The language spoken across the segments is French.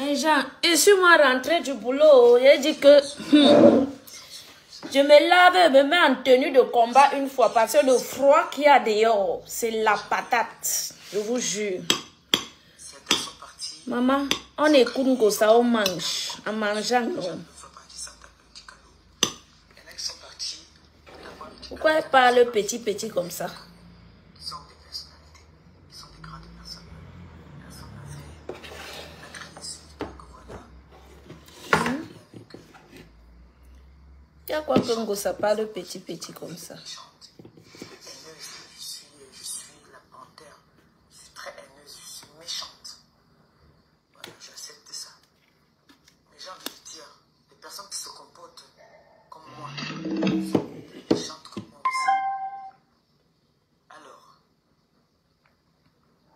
Mais Jean, je suis moi rentrée du boulot. J'ai dit que je me lave et me mets en tenue de combat une fois parce que le froid qu'il y a dehors, c'est la patate. Je vous jure. Maman, on écoute Ngossa, on mange. En mangeant, non. Pourquoi elle parle petit comme ça? Il y a quoi que Ngossa parle petit comme ça? Je suis la panthère. Je suis très haineuse, je suis méchante. Voilà, j'accepte ça. Mais j'ai envie de dire, les personnes qui se comportent comme moi sont méchantes comme moi aussi. Alors,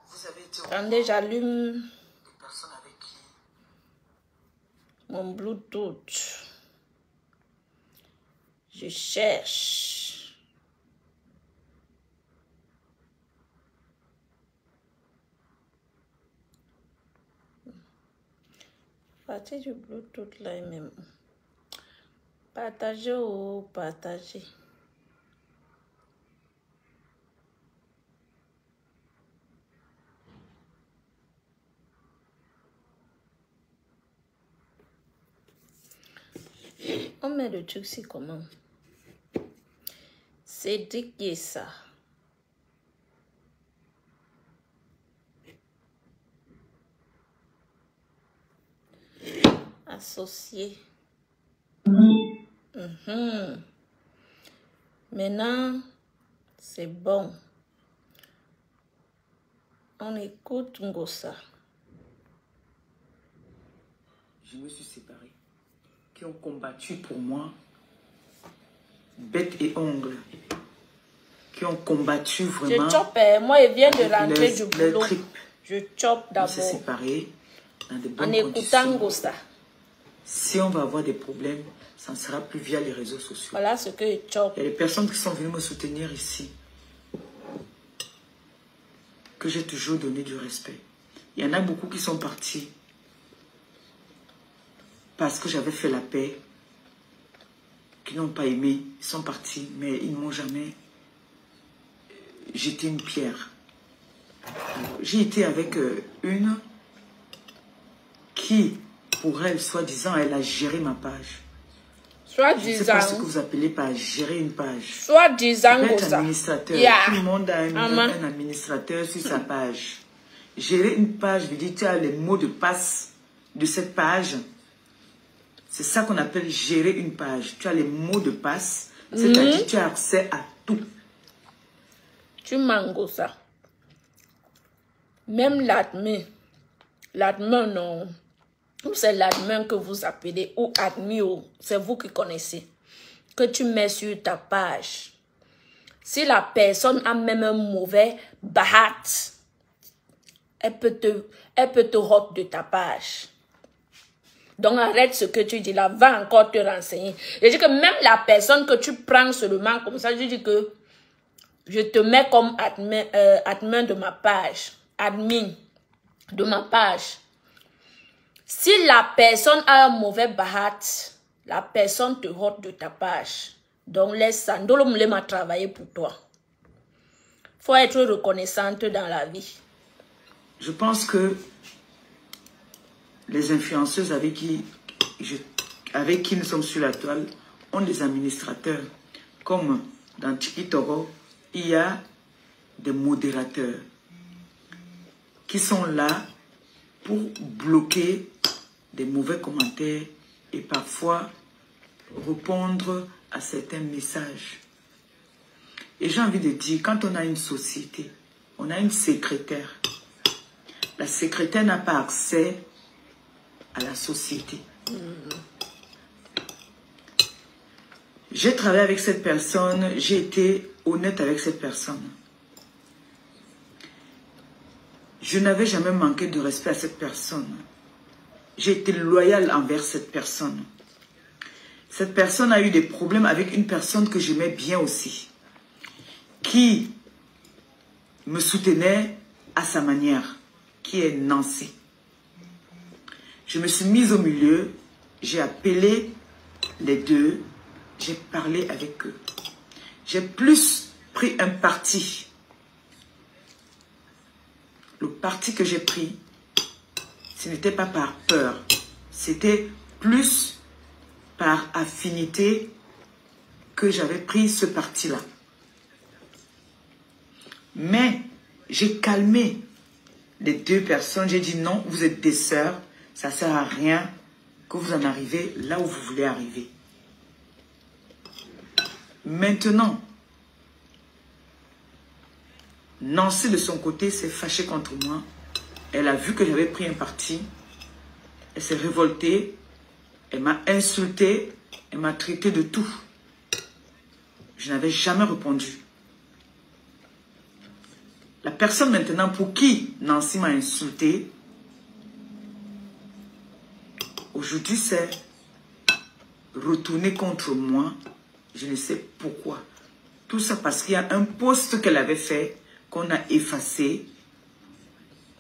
vous avez été... Attendez, j'allume des personnes avec qui... mon Bluetooth. Je cherche. Partir du Bluetooth là même. Partager ou partager. On met le truc c'est comment? Cédric Yessa. Associé. Maintenant, c'est bon. On écoute Ngossa. Je me suis séparée. Qui ont combattu pour moi, bête et ongles. Qui ont combattu vraiment. Je chope, moi, il vient de rentrer du boulot. Je chope d'abord. On s'est séparés dans de bonnes en écoutant Ngossa. Si on va avoir des problèmes, ça ne sera plus via les réseaux sociaux. Voilà ce que je chope. Il y a des personnes qui sont venues me soutenir ici, que j'ai toujours donné du respect. Il y en a beaucoup qui sont partis parce que j'avais fait la paix, qui n'ont pas aimé, ils sont partis, mais ils ne m'ont jamais jeté une pierre. J'ai été avec une qui, pour elle, soi-disant, elle a géré ma page. Je ne sais pas ce que vous appelez par gérer une page. Soi-disant, être administrateur. Yeah. Tout le monde a un administrateur sur sa page. Gérer une page veut dire tu as les mots de passe de cette page. C'est ça qu'on appelle gérer une page. Tu as les mots de passe, c'est-à-dire tu as accès à tout. Tu manges ça. Même l'admin. L'admin, non. Ou c'est l'admin que vous appelez, ou admin, c'est vous qui connaissez. Que tu mets sur ta page. Si la personne a même un mauvais bahat, elle peut te hop de ta page. Donc arrête ce que tu dis là, va encore te renseigner. Je dis que même la personne que tu prends seulement comme ça, je dis que je te mets comme admin de ma page. Admin de ma page. Si la personne a un mauvais bahat, la personne te hôte de ta page. Donc laisse ça. Ndolo Moulema m'a travaillé pour toi. Faut être reconnaissante dans la vie. Je pense que les influenceuses avec qui nous sommes sur la toile ont des administrateurs. Comme dans TikTok, il y a des modérateurs qui sont là pour bloquer des mauvais commentaires et parfois répondre à certains messages. Et j'ai envie de dire, quand on a une société, on a une secrétaire. La secrétaire n'a pas accès à la société. J'ai travaillé avec cette personne, j'ai été honnête avec cette personne. Je n'avais jamais manqué de respect à cette personne. J'ai été loyal envers cette personne. Cette personne a eu des problèmes avec une personne que j'aimais bien aussi, qui me soutenait à sa manière, qui est Nancy. Je me suis mise au milieu, j'ai appelé les deux, j'ai parlé avec eux. J'ai plus pris un parti. Le parti que j'ai pris, ce n'était pas par peur, c'était plus par affinité que j'avais pris ce parti-là. Mais j'ai calmé les deux personnes. J'ai dit non, vous êtes des sœurs. Ça ne sert à rien que vous en arrivez là où vous voulez arriver. Maintenant, Nancy de son côté s'est fâchée contre moi. Elle a vu que j'avais pris un parti. Elle s'est révoltée. Elle m'a insulté. Elle m'a traité de tout. Je n'avais jamais répondu. La personne maintenant pour qui Nancy m'a insulté, aujourd'hui c'est retourné contre moi. Je ne sais pourquoi. Tout ça parce qu'il y a un post qu'elle avait fait, qu'on a effacé.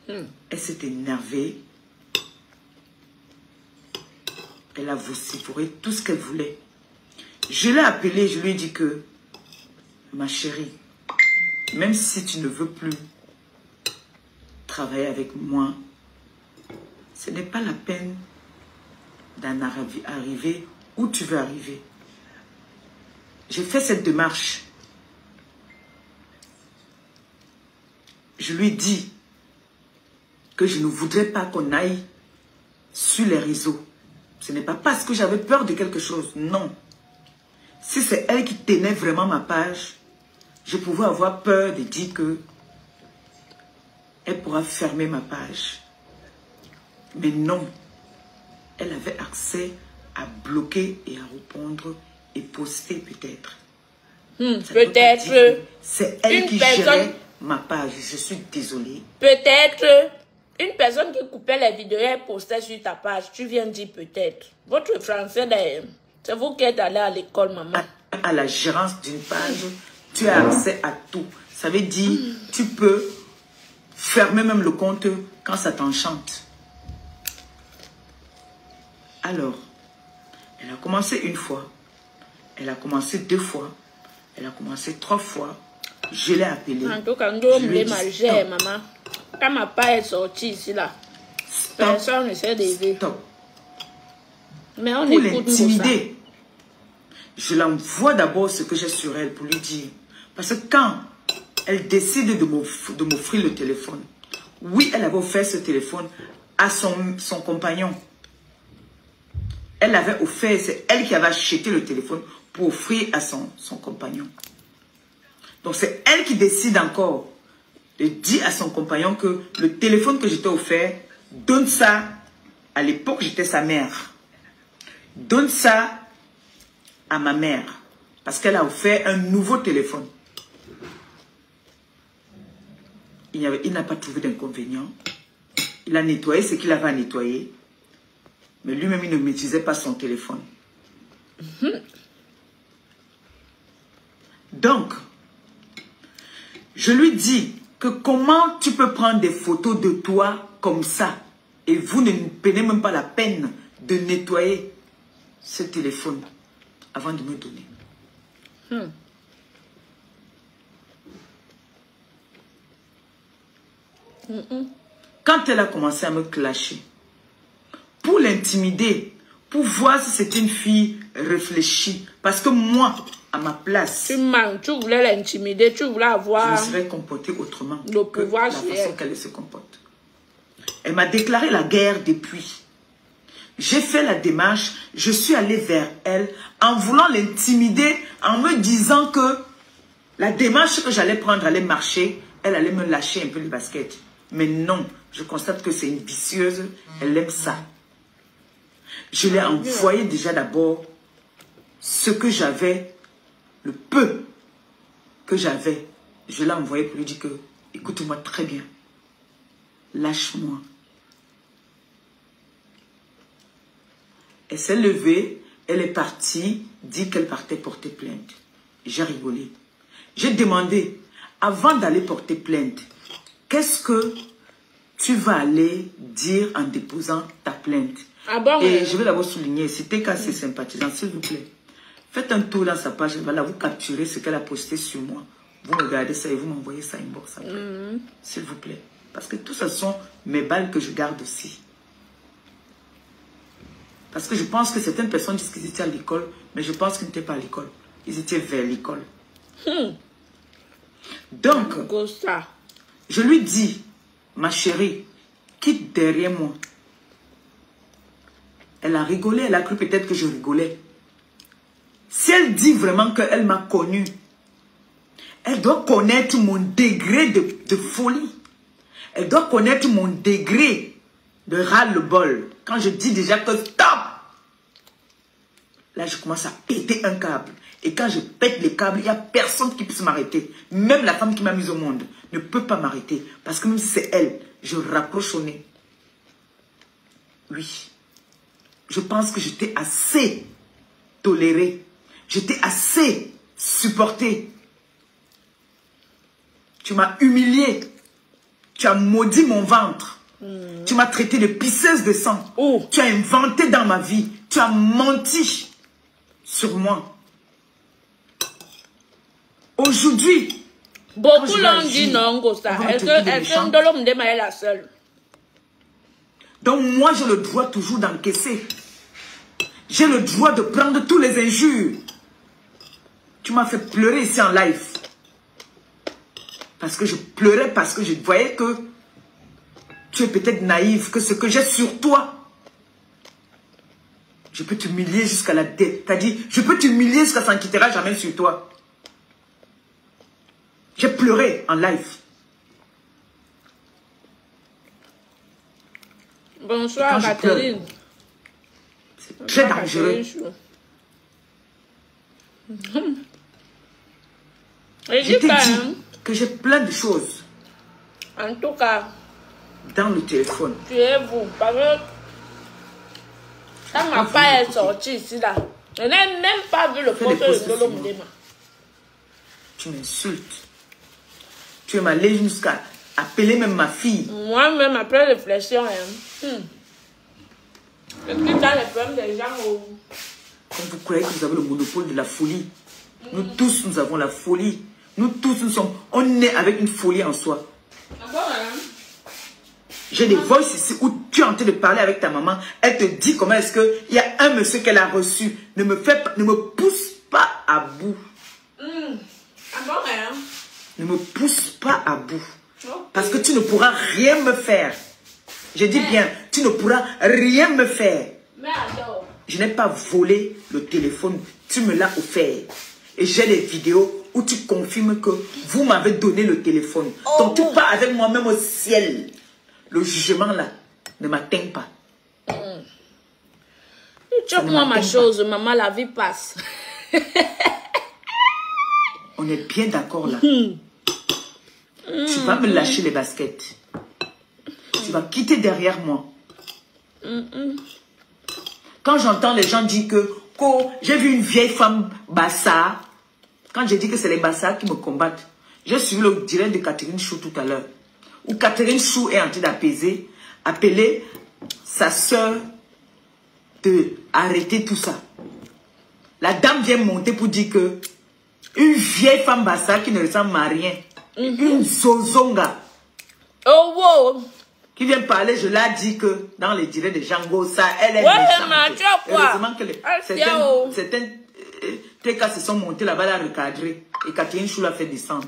Elle s'est énervée. Elle a vociféré tout ce qu'elle voulait. Je l'ai appelée, je lui ai dit que, ma chérie, même si tu ne veux plus travailler avec moi, ce n'est pas la peine d'en arriver où tu veux arriver. J'ai fait cette démarche. Je lui ai dit que je ne voudrais pas qu'on aille sur les réseaux. Ce n'est pas parce que j'avais peur de quelque chose, non. Si c'est elle qui tenait vraiment ma page, je pouvais avoir peur de dire que elle pourra fermer ma page. Mais non, elle avait accès à bloquer et à répondre et poster peut-être. Peut-être. C'est elle qui gérait ma page. Je suis désolée. Peut-être une personne qui coupait les vidéos et postait sur ta page. Tu viens de dire peut-être. Votre français, c'est vous qui êtes allé à l'école, maman. À la gérance d'une page, tu as accès à tout. Ça veut dire, tu peux fermer même le compte quand ça t'enchante. Alors, elle a commencé une fois, elle a commencé 2 fois, elle a commencé 3 fois. Je l'ai appelée. En tout cas, je lui ai dit, maman. Quand ma part est sortie ici, là, personne ne s'est levé. Stop. Mais on pour écoute l'intimider, je l'envoie d'abord ce que j'ai sur elle pour lui dire. Parce que quand elle décide de m'offrir le téléphone, oui, elle avait offert ce téléphone à son compagnon. Elle l'avait offert, c'est elle qui avait acheté le téléphone pour offrir à son compagnon. Donc c'est elle qui décide encore de dire à son compagnon que le téléphone que je t'ai offert, donne ça, à l'époque j'étais sa mère, donne ça à ma mère, parce qu'elle a offert un nouveau téléphone. Il n'a pas trouvé d'inconvénient. Il a nettoyé ce qu'il avait à nettoyer. Mais lui-même, il ne maîtrisait pas son téléphone. Donc, je lui dis que comment tu peux prendre des photos de toi comme ça et vous ne prenez même pas la peine de nettoyer ce téléphone avant de me donner. Quand elle a commencé à me clasher, pour l'intimider, pour voir si c'était une fille réfléchie, parce que moi, à ma place, tu voulais l'intimider, tu voulais avoir... je me serais comportée autrement le pouvoir que la façon qu'elle se comporte. Elle m'a déclaré la guerre depuis. J'ai fait la démarche, je suis allée vers elle en voulant l'intimider, en me disant que la démarche que j'allais prendre allait marcher, elle allait me lâcher un peu le basket. Mais non, je constate que c'est une vicieuse, elle aime ça. Je l'ai envoyé déjà d'abord ce que j'avais, le peu que j'avais. Je l'ai envoyé pour lui dire que, écoute-moi très bien, lâche-moi. Elle s'est levée, elle est partie, dit qu'elle partait porter plainte. J'ai rigolé. J'ai demandé, avant d'aller porter plainte, qu'est-ce que tu vas aller dire en déposant ta plainte. Ah bon, et je vais d'abord souligner, si t'es assez sympathisant, s'il vous plaît, faites un tour dans sa page, voilà, vous capturez ce qu'elle a posté sur moi. Vous regardez ça et vous m'envoyez ça inbox après. S'il vous plaît. Parce que tout ça sont mes balles que je garde aussi. Parce que je pense que certaines personnes disent qu'ils étaient à l'école, mais je pense qu'ils n'étaient pas à l'école. Ils étaient vers l'école. Donc, je lui dis, ma chérie, quitte derrière moi. Elle a rigolé, elle a cru peut-être que je rigolais. Si elle dit vraiment qu'elle m'a connu, elle doit connaître mon degré de folie. Elle doit connaître mon degré de ras-le-bol. Quand je dis déjà que stop, là je commence à péter un câble. Et quand je pète les câbles, il n'y a personne qui puisse m'arrêter. Même la femme qui m'a mise au monde ne peut pas m'arrêter. Parce que même si c'est elle, je raccroche au nez. Oui. Je pense que j'étais assez tolérée. J'étais assez supportée. Tu m'as humiliée. Tu as maudit mon ventre. Tu m'as traité de pisseuse de sang. Tu as inventé dans ma vie. Tu as menti sur moi. Aujourd'hui, beaucoup l'ont dit non, Gosta. Est-ce que Ndolo Mdema est la seule? Donc moi, j'ai le droit toujours d'encaisser. J'ai le droit de prendre tous les injures. Tu m'as fait pleurer ici en live. Parce que je pleurais, parce que je voyais que tu es peut-être naïve, que ce que j'ai sur toi, je peux t'humilier jusqu'à la dette. T'as dit, je peux t'humilier jusqu'à ça ne quittera jamais sur toi. J'ai pleuré en live. Bonsoir, Catherine. C'est très dangereux. Je t'ai dit que j'ai plein de choses. En tout cas, dans le téléphone. Tu es vous. Parce que quand ma part est sortie ici, là, je n'ai même pas vu le photo de Ndolo Mdema. Tu m'insultes. Tu es allé jusqu'à appeler même ma fille. Moi-même, après réflexion, je suis dans les problèmes des gens. Quand vous croyez que vous avez le monopole de la folie, nous tous, nous avons la folie. Nous tous, on est avec une folie en soi. J'ai des voices ici où tu es en train de parler avec ta maman. Elle te dit comment est-ce qu'il y a un monsieur qu'elle a reçu. Ne me pousse pas à bout. Ne me pousse pas à bout. Parce que tu ne pourras rien me faire. Je dis bien, tu ne pourras rien me faire. Je n'ai pas volé le téléphone. Tu me l'as offert. Et j'ai les vidéos où tu confirmes que vous m'avez donné le téléphone. Donc tu pars avec moi-même au ciel. Le jugement là ne m'atteint pas. Tu vois ma chose, maman, la vie passe. On est bien d'accord là. Tu vas me lâcher les baskets. Tu vas quitter derrière moi. Quand j'entends les gens dire que j'ai vu une vieille femme bassa. Quand j'ai dit que c'est les bassas qui me combattent, j'ai suivi le direct de Catherine Chou tout à l'heure. Où Catherine Chou est en train d'apaiser, appeler sa soeur de arrêter tout ça. La dame vient monter pour dire que une vieille femme bassa qui ne ressemble à rien, une zozonga, qui vient parler, je l'ai dit que dans les directs de Django, ça, elle est méchante. Heureusement que certains TK se sont montés là-bas à recadrer. Et Catherine Chou l'a fait descendre.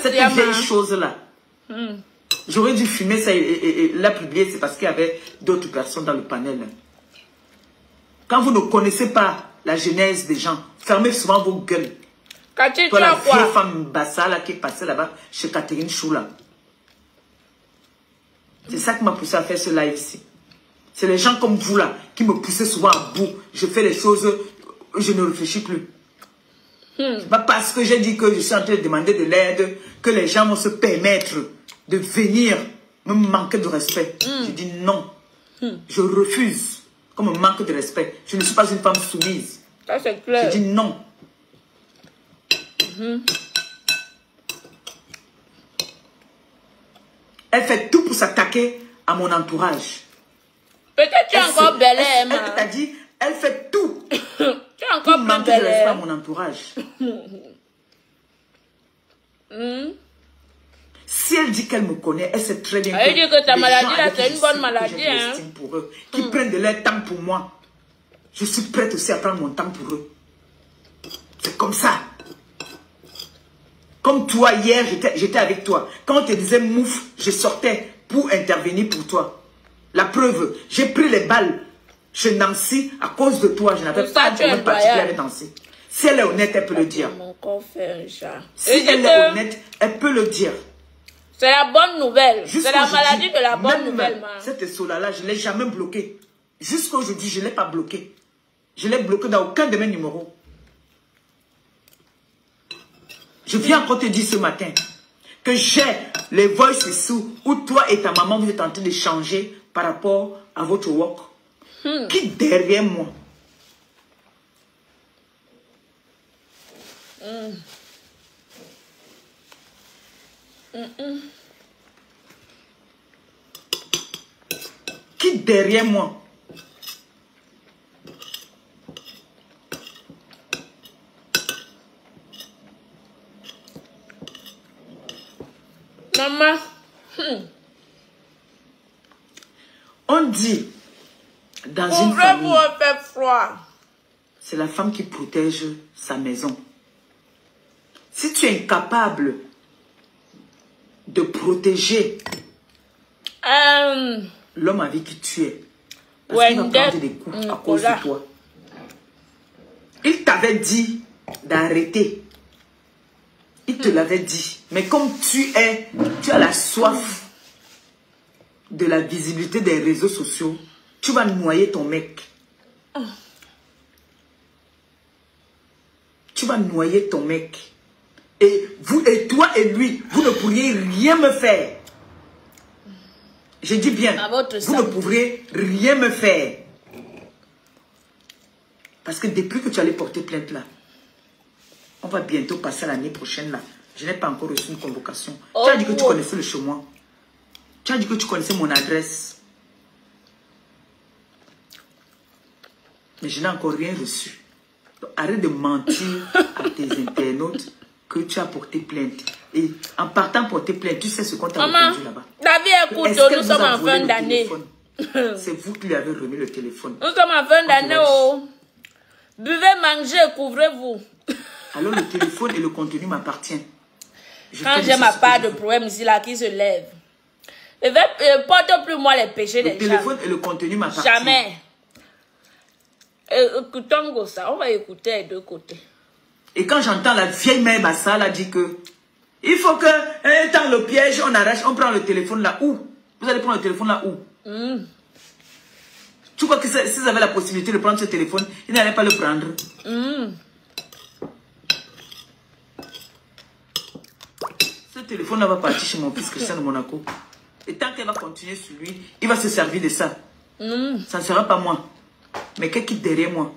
Cette vieille chose-là. J'aurais dû filmer ça et la publier, c'est parce qu'il y avait d'autres personnes dans le panel. Quand vous ne connaissez pas la genèse des gens, fermez souvent vos gueules. Toi, la vieille femme bassa là, qui est passée là-bas chez Catherine Chou là. C'est ça qui m'a poussé à faire ce live ici. C'est les gens comme vous là qui me poussaient souvent à bout. Je fais les choses, je ne réfléchis plus. C'est pas parce que j'ai dit que je suis en train de demander de l'aide que les gens vont se permettre de venir me manquer de respect. Je dis non. Je refuse qu'on me manque de respect. Je ne suis pas une femme soumise. Ça, c'est clair. Je dis non. Elle fait tout pour s'attaquer à mon entourage. Peut-être tu es encore belle, Emma. Elle t'a dit, elle fait tout. Tu es encore plus manquer de respect à belle. mon entourage. Si elle dit qu'elle me connaît, elle sait très bien Elle dit que ta les maladie gens là, avec c'est qui une je bonne suis, que maladie, j'ai de hein. l'estime pour eux, qui prennent de leur temps pour moi. Je suis prête aussi à prendre mon temps pour eux. C'est comme ça. Comme toi, hier, j'étais avec toi. Quand on te disait mouf, je sortais pour intervenir pour toi. La preuve, j'ai pris les balles chez Nancy à cause de toi. Je n'avais pas de problème particulier avec Nancy. Si elle est honnête, elle peut le dire. Mon corps fait un chat. Si elle est honnête, elle peut le dire. C'est la bonne nouvelle. C'est la maladie de la bonne nouvelle, man. Cette Sola-là, je ne l'ai jamais bloquée. Jusqu'à aujourd'hui, je ne l'ai pas bloquée. Je l'ai bloquée dans aucun de mes numéros. Je viens encore te dire ce matin que j'ai les voices sous où toi et ta maman vous êtes en train de changer par rapport à votre work. Qui derrière moi? Qui derrière moi? Maman. On dit dans une famille, Ouvrez-vous, il fait froid. c'est la femme qui protège sa maison. Si tu es incapable de protéger l'homme avec qui tu es, parce qu'il va prendre des coups à cause de toi. Il t'avait dit d'arrêter. Il te l'avait dit. Mais comme tu as la soif de la visibilité des réseaux sociaux, tu vas noyer ton mec. Tu vas noyer ton mec. Et toi et lui, vous ne pourriez rien me faire. Je dis bien, vous ne pourriez rien me faire. Parce que depuis que tu allais porter plainte là, on va bientôt passer à l'année prochaine là. Je n'ai pas encore reçu une convocation. Tu as dit que tu connaissais le chemin. Tu as dit que tu connaissais mon adresse. Mais je n'ai encore rien reçu. Donc, arrête de mentir à tes internautes que tu as porté plainte. Et en partant porter plainte, tu sais ce qu'on t'a répondu là-bas. David, écoute, nous sommes en fin d'année. C'est vous qui lui avez remis le téléphone. Nous sommes en fin d'année. Oh. Buvez, mangez, couvrez-vous. Alors le téléphone et le contenu m'appartiennent. Quand j'ai ma part de problème ici, là, qui se lève. Ne porte plus moi les péchés des gens. Le téléphone et le contenu m'appartiennent. Jamais. Écoutons ça, on va écouter les deux côtés. Et quand j'entends la vieille mère Bassa, elle a dit que il faut que, dans le piège, on arrache, on prend le téléphone là où? Vous allez prendre le téléphone là où? Tu crois que s'ils avaient la possibilité de prendre ce téléphone, ils n'allaient pas le prendre? Ce téléphone là va partir chez mon fils Christian de Monaco. Et tant qu'elle va continuer sur lui, il va se servir de ça. Ça ne sera pas moi. Mais qu'elle quitte derrière moi.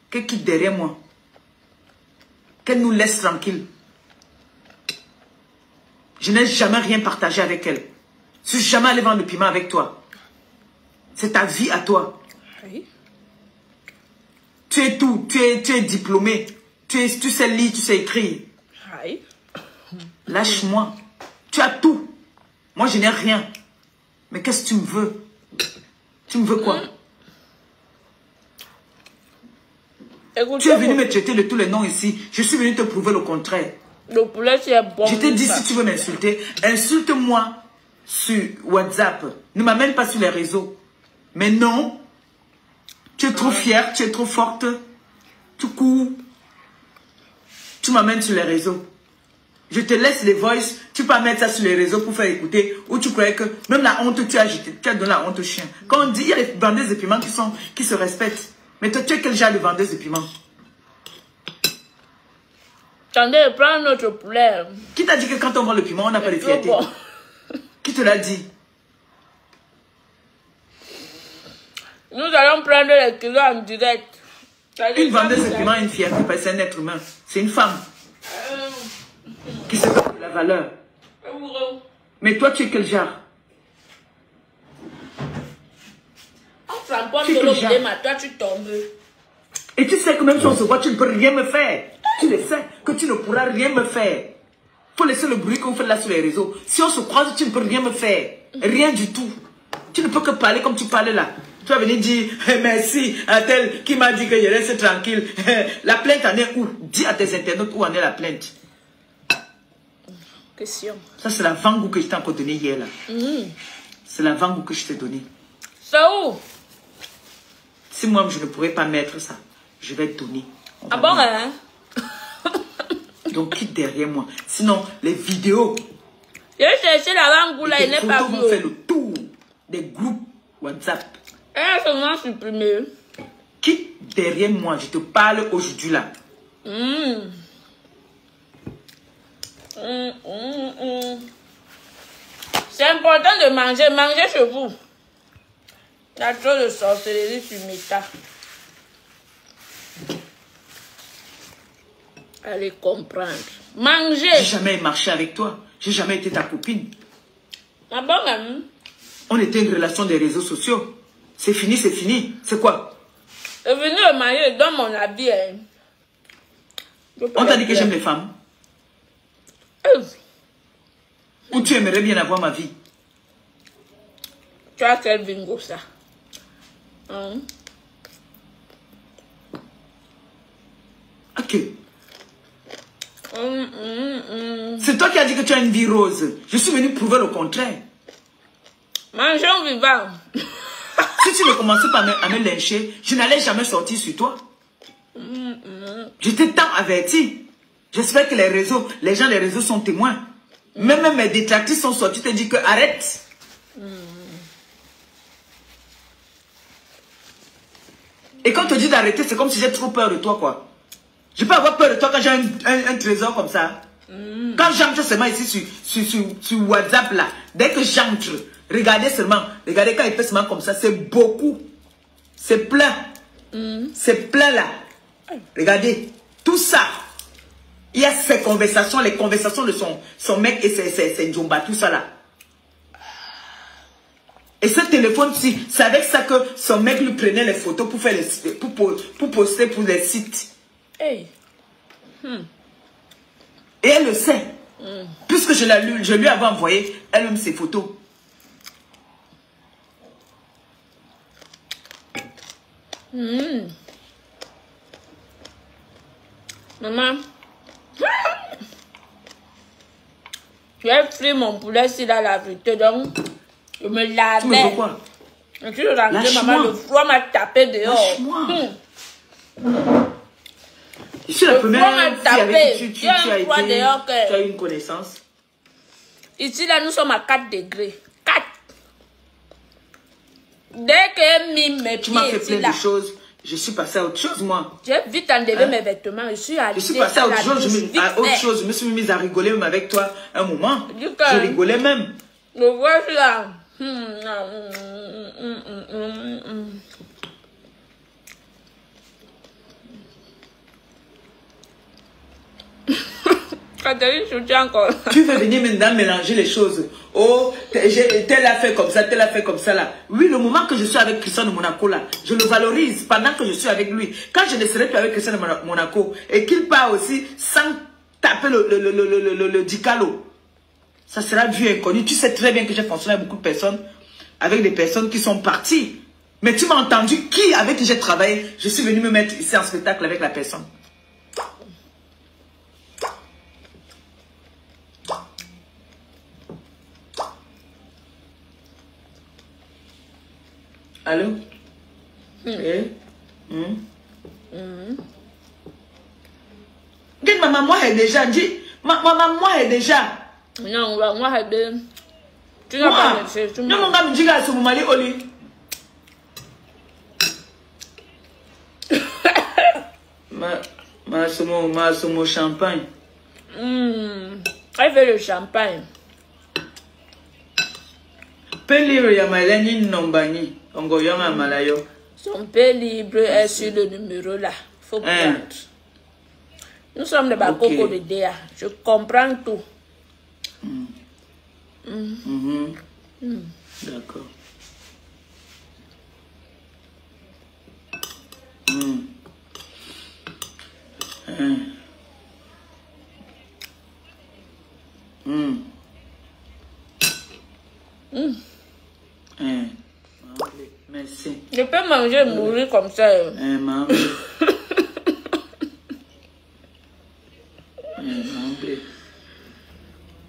Qu'elle quitte derrière moi. Qu'elle nous laisse tranquille. Je n'ai jamais rien partagé avec elle. Je ne suis jamais allé vendre le piment avec toi. C'est ta vie à toi. Oui. Tu es tout. Tu es diplômé. Tu sais lire, tu sais écrire. Oui. Lâche-moi. Tu as tout. Moi, je n'ai rien. Mais qu'est-ce que tu me veux? Tu me veux quoi? Écoute, Tu es venu me traiter de tous les noms ici. Je suis venu te prouver le contraire. Le poulet, c'est bon. Je t'ai dit, si tu veux m'insulter, insulte-moi sur WhatsApp. Ne m'amène pas sur les réseaux. Mais non. Tu es trop fière, tu es trop forte. Tu cours. Tu m'amènes sur les réseaux. Je te laisse les voices, tu peux mettre ça sur les réseaux pour faire écouter. Ou tu croyais que même la honte, tu as donné la honte au chien. Quand on dit, il y a les vendeuses de piment qui se respectent. Mais toi, tu es quel genre de vendeuse de piment? Attendez, prends notre poulet. Qui t'a dit que quand on vend le piment, on n'a pas de fierté? Bon. Qui te l'a dit? Nous allons prendre les kilos en direct. Une vendeuse de piment a une fierté, parce que c'est un être humain. C'est une femme qui se donne de la valeur. Mais toi, tu es quel genre? Toi, tu tombes. Et tu sais que même si on se voit, tu ne peux rien me faire. Tu le sais que tu ne pourras rien me faire. Faut laisser le bruit qu'on fait là sur les réseaux. Si on se croise, tu ne peux rien me faire. Rien du tout. Tu ne peux que parler comme tu parles là. Tu vas venir dire merci à tel qui m'a dit que je reste tranquille. La plainte en est où? Dis à tes internautes où en est la plainte. Question. Ça, c'est la vangou que je t'ai encore donnée hier là. C'est la vangou que je t'ai donnée. Ça où? Si moi, je ne pourrais pas mettre ça, je vais te donner. Ah bon, hein? Donc, quitte derrière moi. Sinon, les vidéos. J'ai cherché la vangou là, il n'est pas vu. Vont faire le tour des groupes WhatsApp. Elle est seulement supprimée. Quitte derrière moi, je te parle aujourd'hui là. C'est important de manger. Mangez chez vous. Il y a trop de sorcellerie sur Meta. Allez comprendre. Manger. J'ai jamais marché avec toi. J'ai jamais été ta copine. Ah bon, même? On était une relation des réseaux sociaux. C'est fini, c'est fini. C'est quoi? Je venu le marier dans mon habit. Hein. On t'a dit que j'aime les femmes. Ou tu aimerais bien avoir ma vie? Tu as quel bingo ça? Ok. C'est toi qui as dit que tu as une vie rose. Je suis venu prouver le contraire. Mangeons vivant. Si tu ne commençais pas à me lyncher, je n'allais jamais sortir sur toi. J'étais tant averti. J'espère que les gens des réseaux sont témoins. Même mes détracteurs sont sortis te dire que arrête. Et quand on te dit d'arrêter, c'est comme si j'ai trop peur de toi, quoi. Je peux avoir peur de toi quand j'ai un trésor comme ça. Quand j'entre seulement ici sur WhatsApp, là, dès que j'entre, regardez seulement, regardez quand il fait seulement comme ça, c'est beaucoup. C'est plein. C'est plein, là. Regardez, tout ça. Il y a ces conversations, les conversations de son mec et ses Djomba, tout ça, là. Et ce téléphone-ci, c'est avec ça que son mec lui prenait les photos pour faire pour poster pour les sites. Hey. Et elle le sait. Puisque je lui avais envoyé elle-même ses photos. Maman. J'ai pris mon poulet s'il a la vérité, donc je me lavais. Tu me veux quoi? Et puis maman, le froid m'a tapé dehors. Je suis la première fille avec qui tu as eu une connaissance. Ici, là, nous sommes à 4 degrés. 4. Dès que mis mes pieds tu m'as fait ici, plein de choses. Je suis passé à autre chose, moi. J'ai vite enlevé mes vêtements. Je suis passé à autre chose. Je me suis mise à rigoler même avec toi un moment. Je rigolais même. Le voici là. Tu veux venir maintenant mélanger les choses. Oh, tel a fait comme ça, tel a fait comme ça là. Oui, le moment que je suis avec Christian de Monaco là, je le valorise pendant que je suis avec lui. Quand je ne serai plus avec Christian de Monaco et qu'il part aussi sans taper le dicalo, ça sera vu inconnu. Tu sais très bien que j'ai fonctionné avec beaucoup de personnes, avec des personnes qui sont parties. Mais tu m'as entendu qui avec qui j'ai travaillé, je suis venu me mettre ici en spectacle avec la personne. Allô? Dis ma maman est déjà dit. Ma maman est déjà. Non, moi est bien. Tu n'as pas fait. Non, mon gars me dit à ce moment-là, Oli. Ma somo champagne. Elle fait le champagne. Pelire ya malani nombani. Ongo yonga malayo. Son père libre est sur le numéro là. Faut prendre. Nous sommes des bakoko de DA. Je comprends tout. D'accord. Merci. Je peux manger et mourir comme ça. Maman.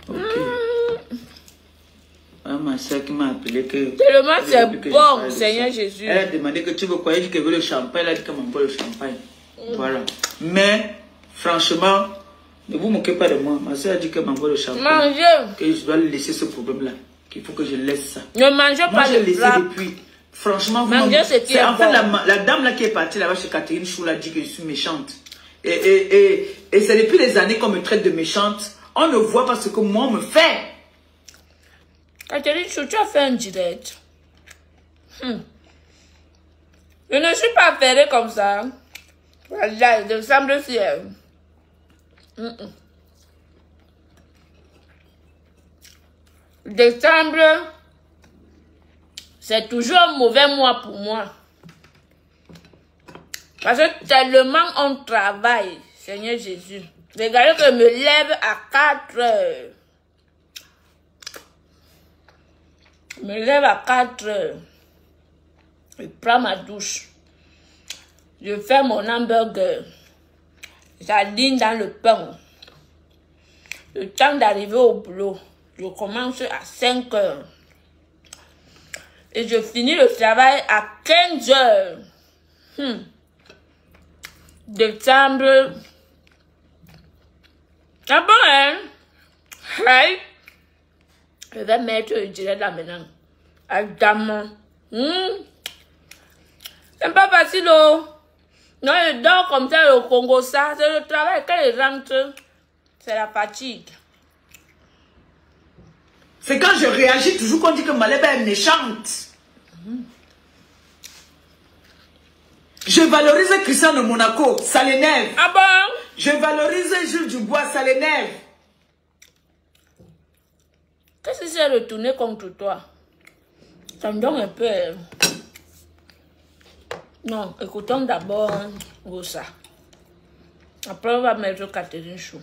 Ok. Ma soeur qui m'a appelé que... Tellement c'est bon, Seigneur Jésus. Elle a demandé que tu veux quoi? Elle dit qu'elle veut le champagne. Elle a dit qu'elle m'envoie le champagne. Voilà. Mais, franchement, ne vous moquez pas de moi. Ma soeur a dit qu'elle m'envoie le champagne. Mangez. Que je dois laisser ce problème-là. Qu'il faut que je laisse ça. Ne mangez pas le plat. Depuis. Franchement, mangez ce qui est en fait, bon. la dame là qui est partie là-bas chez Catherine Chou a dit que je suis méchante. Et c'est depuis les années qu'on me traite de méchante. On ne voit pas ce que moi on me fait. Catherine Chou, tu as fait un direct. Je ne suis pas ferrée comme ça. Voilà, je semble si... Décembre, c'est toujours un mauvais mois pour moi. Parce que tellement on travaille, Seigneur Jésus. Regardez que je me lève à 4 heures. Je me lève à 4 heures. Je prends ma douche. Je fais mon hamburger. J'aligne dans le pain. Le temps d'arriver au boulot, je commence à 5 heures. Et je finis le travail à 15 heures. Décembre. Ah bon, hein? Hey. Je vais mettre le direct là maintenant. Adamant. C'est pas facile, oh. Non, je dors comme ça au Congo, ça. C'est le travail. Quand je rentre, c'est la fatigue. C'est quand je réagis toujours qu'on dit que Maleba est méchante. Je valorise Christian de Monaco, ça l'énerve. Ah bon? Je valorise Jules Dubois, ça l'énerve. Qu'est-ce qui s'est retourné contre toi? Ça me donne un peu... Non, écoutons d'abord Rosa. Après, on va mettre Catherine Chou.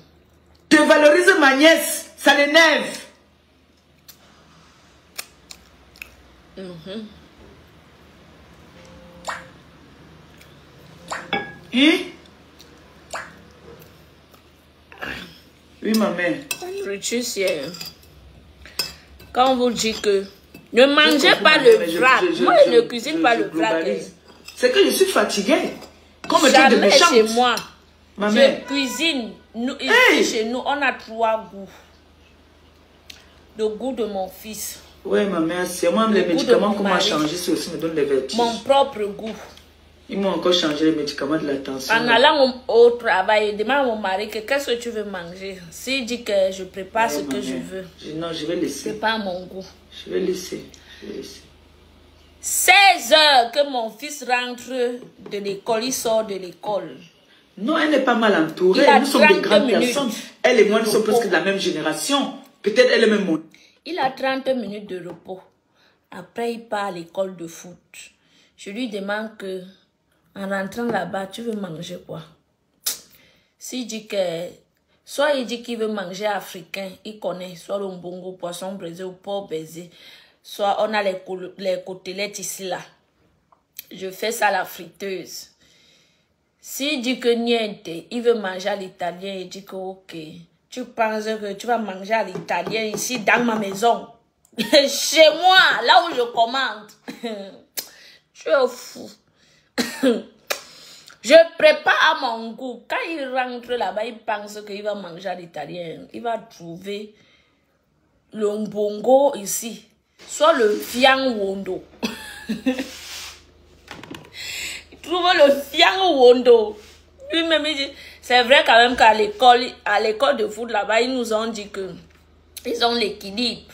Je valorise ma nièce, ça l'énerve. Oui, ma mère. Quand on vous dit que ne mangez pas le plat, moi je ne cuisine pas le plat. C'est que je suis fatiguée. Comme étant de Jamais méchante. chez moi. Ma mère. Je cuisine. Nous, ici, chez nous, on a 3 goûts. Le goût de mon fils. Oui, ma mère, c'est moi les médicaments qu'on m'a changé, c'est aussi me donne des vertiges. Mon propre goût. Ils m'ont encore changé les médicaments de la tension. En allant au travail, je demande à mon mari que qu'est-ce que tu veux manger. S'il dit que je prépare ce que je veux. Non, je vais laisser. C'est pas mon goût. Je vais laisser. 16 heures que mon fils rentre de l'école, il sort de l'école. Non, elle n'est pas mal entourée. Nous sommes des grandes personnes. Elle et moi, nous sommes presque de la même génération. Peut-être elle est même mon... Il a 30 minutes de repos. Après, il part à l'école de foot. Je lui demande que, en rentrant là-bas, tu veux manger quoi? S'il dit que... Soit il dit qu'il veut manger africain, il connaît, soit le mbongo, poisson braisé ou porc braisé. Soit on a les côtelettes ici, là. Je fais ça à la friteuse. S'il dit que niente, il veut manger à l'italien, il dit que ok. Tu penses que tu vas manger à l'italien ici dans ma maison? Chez moi, là où je commande. Tu es fou. Je prépare à mon goût. Quand il rentre là-bas, il pense qu'il va manger à l'italien. Il va trouver le mbongo ici. Soit le fiang wondo. Il trouve le fiang wondo. Lui-même, il dit, c'est vrai quand même qu'à l'école de foot là-bas, ils nous ont dit que ils ont l'équilibre.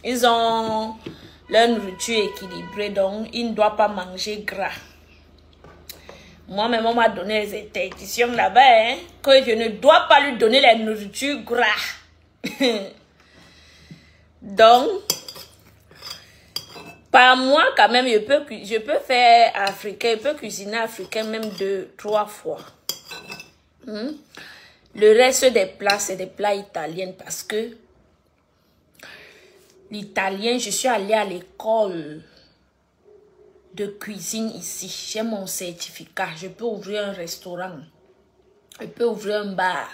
Ils ont leur nourriture équilibrée, donc ils ne doivent pas manger gras. Moi-même, on m'a donné les interdictions là-bas, hein, que je ne dois pas lui donner la nourriture gras. Donc, par mois, quand même, je peux faire africain, je peux cuisiner africain même 2-3 fois. Le reste des plats, c'est des plats italiens parce que l'italien, je suis allée à l'école de cuisine ici. J'ai mon certificat. Je peux ouvrir un restaurant. Je peux ouvrir un bar.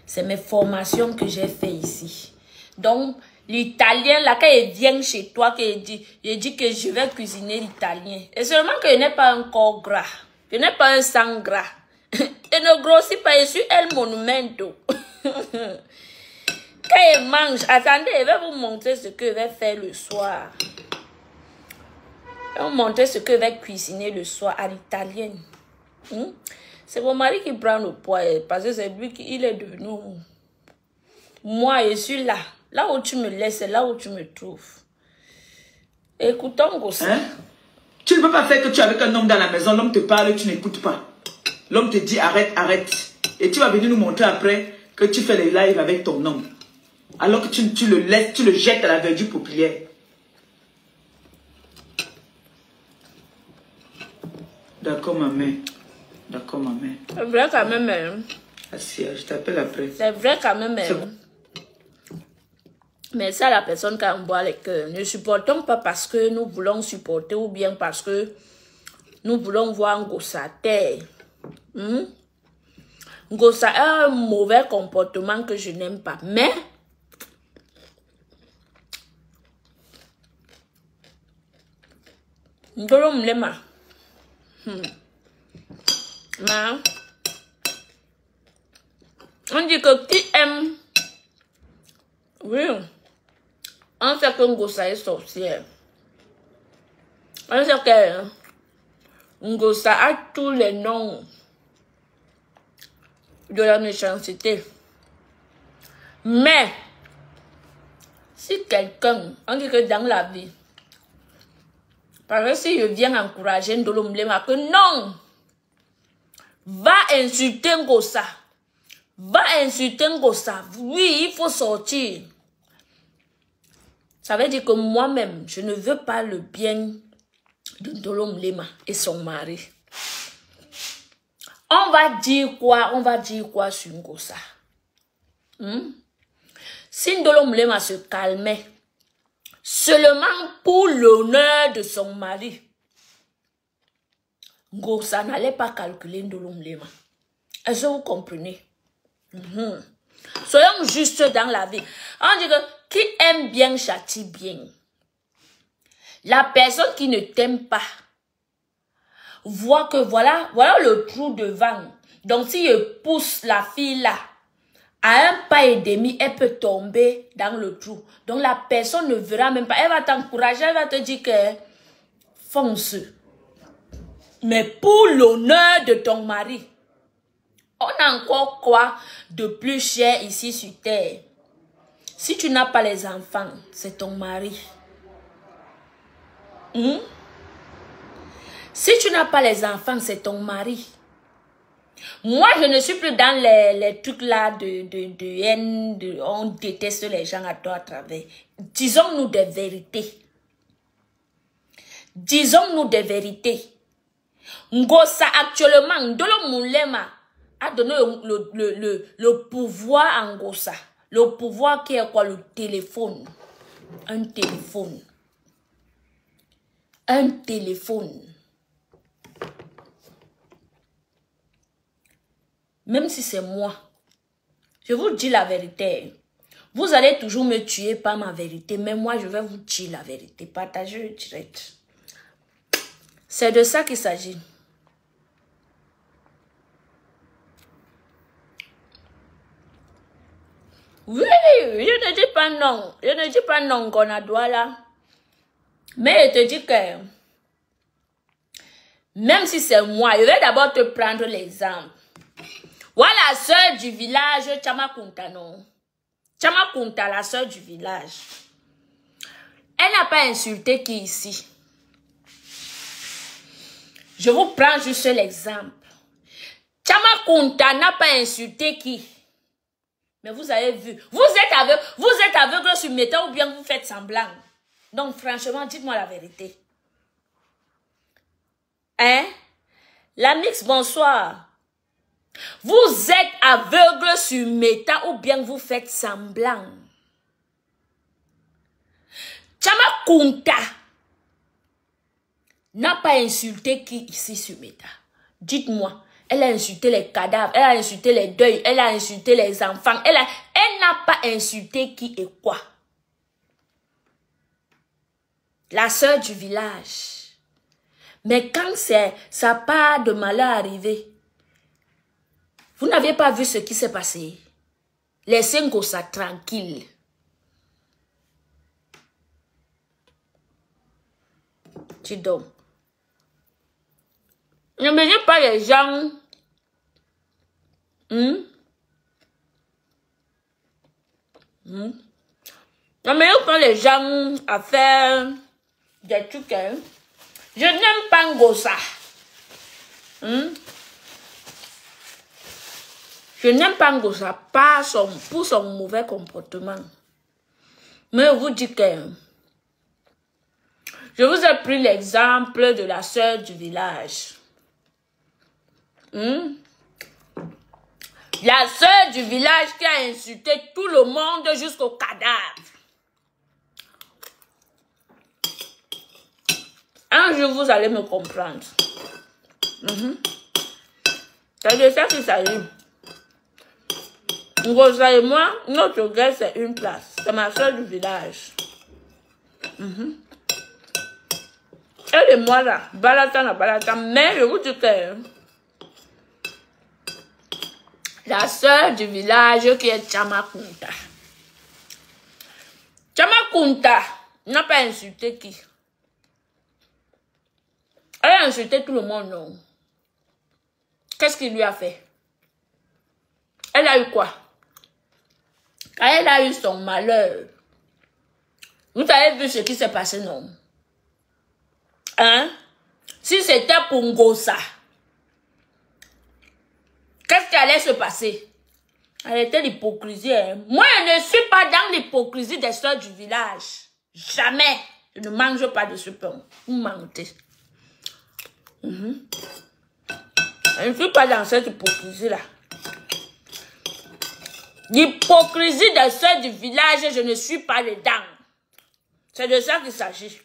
C'est mes formations que j'ai fait ici. Donc, l'italien, là, quand il vient chez toi, il dit que je vais cuisiner l'italien. Et seulement que je n'ai pas un corps gras. Je n'ai pas un sang gras. Et ne grossit pas, je suis El Monumento. Quand il mange, attendez, je vais vous montrer ce que je vais faire le soir. Je vais vous montrer ce que je vais cuisiner le soir à l'italienne. C'est mon mari qui prend le poids, parce que c'est lui qui est devenu. Moi, je suis là. Là où tu me laisses, c'est là où tu me trouves. Écoutons Gossa. Hein? Tu ne peux pas faire que tu es avec un homme dans la maison, l'homme te parle et tu n'écoutes pas. L'homme te dit arrête, arrête. Et tu vas venir nous montrer après que tu fais les lives avec ton homme. Alors que tu le laisses, tu le jettes à la verdure populaire. D'accord, ma mère. D'accord, ma mère. C'est vrai quand même. Hein? Assis, je t'appelle après. C'est vrai quand même. Hein? Mais ça, la personne qui envoie les cœurs. Ne supportons pas parce que nous voulons supporter ou bien parce que nous voulons voir Gossa terre. Gossa a un mauvais comportement que je n'aime pas. Mais Ndolo mlema. On dit que qui aime. Oui. On sait que Ngossa est sorcière. On sait que Ngossa a tous les noms de la méchanceté. Mais, si quelqu'un, on dit que dans la vie, parce que si je viens encourager Ndolo Mlema, que non, va insulter Ngossa. Va insulter Ngossa. Oui, il faut sortir. Ça veut dire que moi-même, je ne veux pas le bien de Ndolo Mlema et son mari. On va dire quoi? On va dire quoi sur Ngossa? Si Ndolo Mlema se calmait, seulement pour l'honneur de son mari, Ngossa n'allait pas calculer Ndolo Mlema. Est-ce que vous comprenez? Soyons justes dans la vie. On dit que qui aime bien châtie bien. La personne qui ne t'aime pas voit que voilà le trou devant. Donc si je pousse la fille là, à un pas et demi, elle peut tomber dans le trou. Donc la personne ne verra même pas. Elle va t'encourager, elle va te dire que fonce. Mais pour l'honneur de ton mari, on a encore quoi de plus cher ici sur terre? Si tu n'as pas les enfants, c'est ton mari. Si tu n'as pas les enfants, c'est ton mari. Moi, je ne suis plus dans les trucs là de haine, on déteste les gens à toi à travers. Disons-nous des vérités. Disons-nous des vérités. Ngossa actuellement, Ndolo Mlema a donné le pouvoir à Ngossa. Le pouvoir qui est quoi? Le téléphone. Un téléphone. Un téléphone. Même si c'est moi, je vous dis la vérité. Vous allez toujours me tuer par ma vérité, mais moi je vais vous dire la vérité. Partagez le direct. C'est de ça qu'il s'agit. Oui, je ne dis pas non. Je ne dis pas non qu'on a droit là. Mais je te dis que même si c'est moi, je vais d'abord te prendre l'exemple. Voilà la sœur du village, Chama Kunta, non? Chama Kunta, la sœur du village. Elle n'a pas insulté qui ici? Je vous prends juste l'exemple. Chama Kunta n'a pas insulté qui? Mais vous avez vu, vous êtes aveugle sur Meta ou bien vous faites semblant. Donc franchement, dites-moi la vérité. Hein? L'Amix, bonsoir. Vous êtes aveugle sur Meta ou bien vous faites semblant. Chama Kunta n'a pas insulté qui ici sur Meta? Dites-moi. Elle a insulté les cadavres, elle a insulté les deuils, elle a insulté les enfants. Elle n'a pas insulté qui et quoi. La sœur du village. Mais quand ça part de malheur arrivé, vous n'avez pas vu ce qui s'est passé. Laissez Ngosa tranquille. Tu dors. Ne menez pas les gens. Ne menez pas les gens à faire des trucs. Hein. Je n'aime pas Ngosa. Je n'aime pas Ngosa pour son mauvais comportement. Mais je vous dis que je vous ai pris l'exemple de la sœur du village. La sœur du village qui a insulté tout le monde jusqu'au cadavre. Un jour, vous allez me comprendre. C'est de ça qu'il s'agit. Ngosa et moi, notre guerre, c'est une place. C'est ma sœur du village. Elle et moi là, balata, mais je vous dis que la sœur du village qui est Chama Kunta. Chama Kunta n'a pas insulté qui? Elle a insulté tout le monde, non? Qu'est-ce qu'il lui a fait? Elle a eu quoi? Quand elle a eu son malheur, vous avez vu ce qui s'est passé, non? Hein? Si c'était pour Ngosa, qu'est-ce qui allait se passer? Elle était l'hypocrisie. Hein? Moi, je ne suis pas dans l'hypocrisie des soeurs du village. Jamais. Je ne mange pas de ce pain. Vous mentez. Je ne suis pas dans cette hypocrisie-là. L'hypocrisie des soeurs du village, je ne suis pas dedans. C'est de ça qu'il s'agit.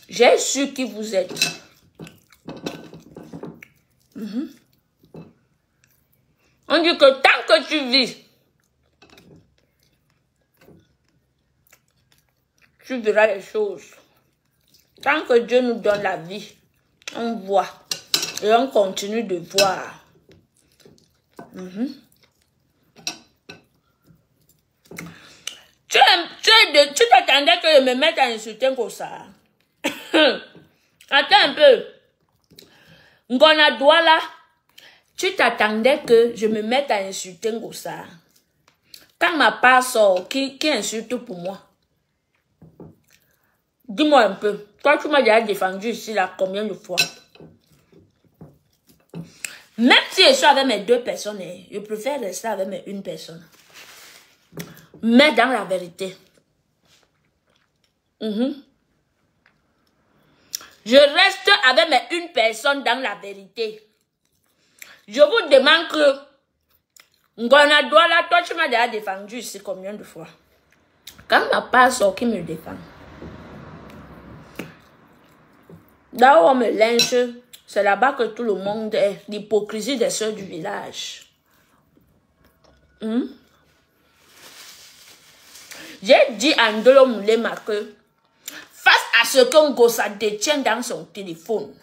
J'ai su qui vous êtes. On dit que tant que tu vis, tu verras les choses. Tant que Dieu nous donne la vie, on voit. Et on continue de voir. Tu t'attendais que je me mette à insulter comme ça. Attends un peu. Ngona Douala, tu t'attendais que je me mette à insulter Ngosa. Quand ma part sort, qui insulte pour moi? Dis-moi un peu. Toi, tu m'as déjà défendu ici là combien de fois? Même si je suis avec mes 2 personnes, je préfère rester avec mes 1 personne. Mais dans la vérité, je reste avec mes 1 personne dans la vérité. Je vous demande que Ngona Douala, toi tu m'as déjà défendu ici combien de fois? Quand ma part sort, qui me défend? Là où on me lynche, c'est là-bas que tout le monde est. L'hypocrisie des soeurs du village. J'ai dit à Ndolo Moulema que face à ce que Ngosa détient dans son téléphone,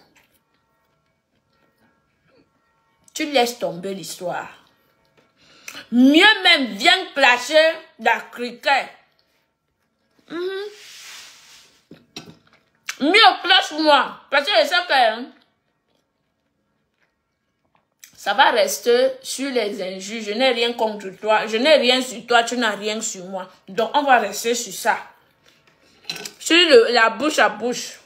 tu laisses tomber l'histoire. Mieux même, viens placer la cricket. Mieux, place-moi. Parce que je sais que ça va rester sur les injures. Je n'ai rien contre toi. Je n'ai rien sur toi. Tu n'as rien sur moi. Donc, on va rester sur ça. Sur la bouche à bouche.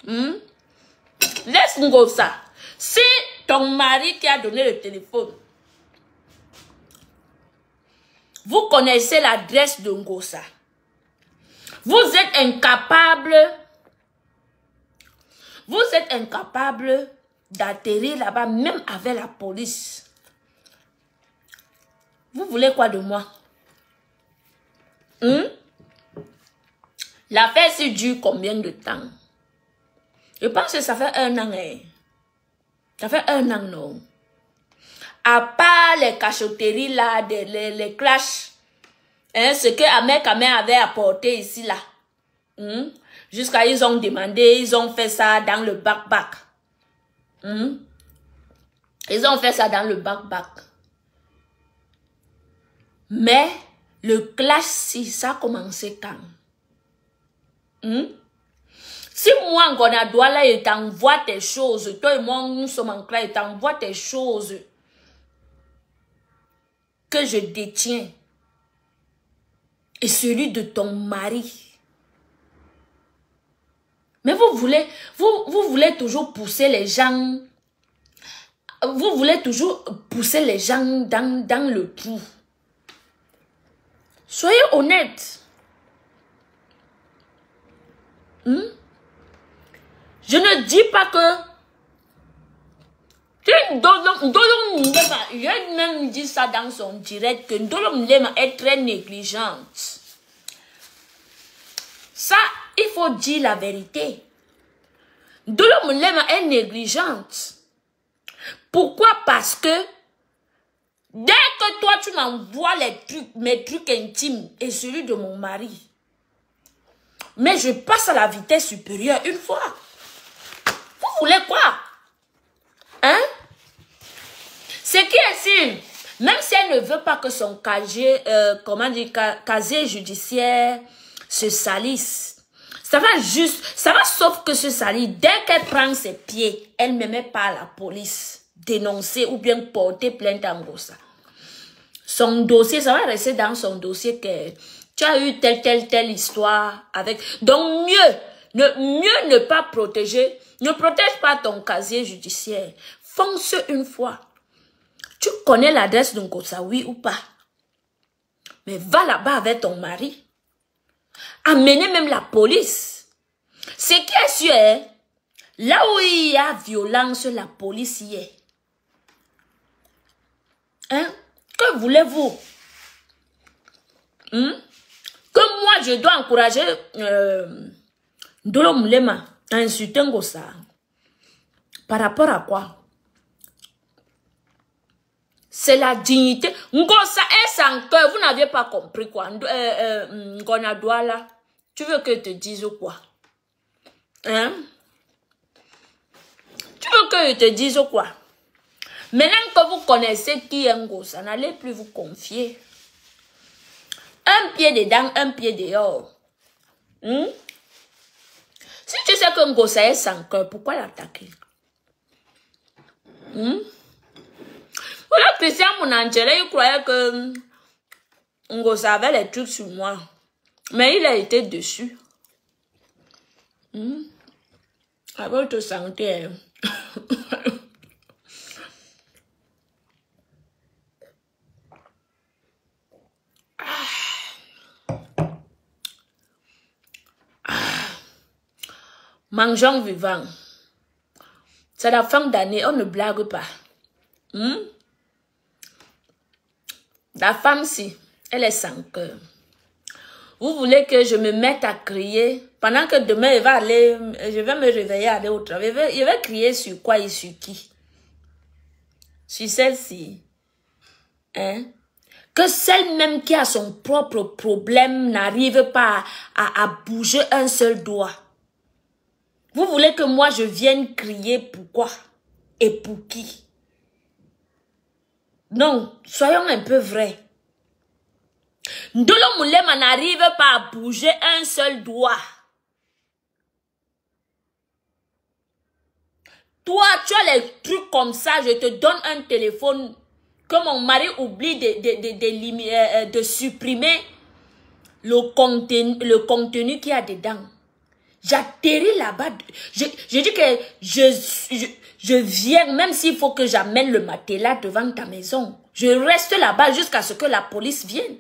Laisse Ngosa. Si ton mari qui a donné le téléphone. Vous connaissez l'adresse de Ngosa. Vous êtes incapable. Vous êtes incapable d'atterrir là-bas, même avec la police. Vous voulez quoi de moi? L'affaire se dure combien de temps? Je pense que ça fait 1 an. Ça fait 1 an, non? À part les cachotteries là, les clashs, ce que Ahmed Kamé avait apporté ici là. Jusqu'à ils ont demandé, ils ont fait ça dans le back-back. Ils ont fait ça dans le back-back. Mais le clash, si ça a commencé quand? Si moi, Ngona Douala, il t'envoie tes choses, toi et moi, nous sommes en clash, il t'envoie tes choses que je détiens et celui de ton mari. Mais vous voulez toujours pousser les gens, vous voulez toujours pousser les gens dans le trou. Soyez honnête. Je ne dis pas que j'ai même dit ça dans son direct, que Ndolo Mlema est très négligente. Ça, il faut dire la vérité. Ndolo Mlema est négligente. Pourquoi? Parce que dès que toi, tu m'envoies mes trucs intimes et celui de mon mari, mais je passe à la vitesse supérieure une fois. Vous voulez quoi? Hein? Ce qui est sûr, même si elle ne veut pas que son casier, casier judiciaire se salisse, ça va sauf que se salir. Dès qu'elle prend ses pieds, elle ne me met pas à la police, dénoncer ou bien porter plainte en gros ça. Son dossier, ça va rester dans son dossier que tu as eu telle histoire avec. Donc mieux ne pas protéger. Ne protège pas ton casier judiciaire. Fonce une fois. Tu connais l'adresse de Ngosa, oui ou pas? Mais va là-bas avec ton mari. Amenez même la police. Ce qui est sûr, là où il y a violence, la police y est. Hein? Que voulez-vous? Que moi, je dois encourager Ndolo Mlema à insulter Ngosa. Par rapport à quoi? C'est la dignité. Ngosa est sans cœur. Vous n'aviez pas compris quoi? Ngona Douala. Tu veux que je te dise quoi? Hein? Tu veux que je te dise quoi? Maintenant que vous connaissez qui est Ngosa, n'allez plus vous confier. Un pied dedans, un pied dehors. Si tu sais que Ngosa est sans cœur, pourquoi l'attaquer? Voilà, Christian Mounangele, il croyait que Ngosa avait les trucs sur moi. Mais il a été dessus. À votre santé. Mangeons vivant. C'est la fin d'année, on ne blague pas. La femme, si, elle est sans cœur. Vous voulez que je me mette à crier pendant que demain, je vais me réveiller, aller au travail. Je vais crier sur quoi et sur qui? Sur celle-ci. Hein? Que celle même qui a son propre problème n'arrive pas à bouger un seul doigt. Vous voulez que moi je vienne crier pourquoi et pour qui? Non, soyons un peu vrais. Ndolo Mlema n'arrive pas à bouger un seul doigt. Toi, tu as les trucs comme ça, je te donne un téléphone que mon mari oublie de supprimer le contenu qu'il y a dedans. J'atterris là-bas. Je dis que je viens, même s'il faut que j'amène le matelas devant ta maison. Je reste là-bas jusqu'à ce que la police vienne.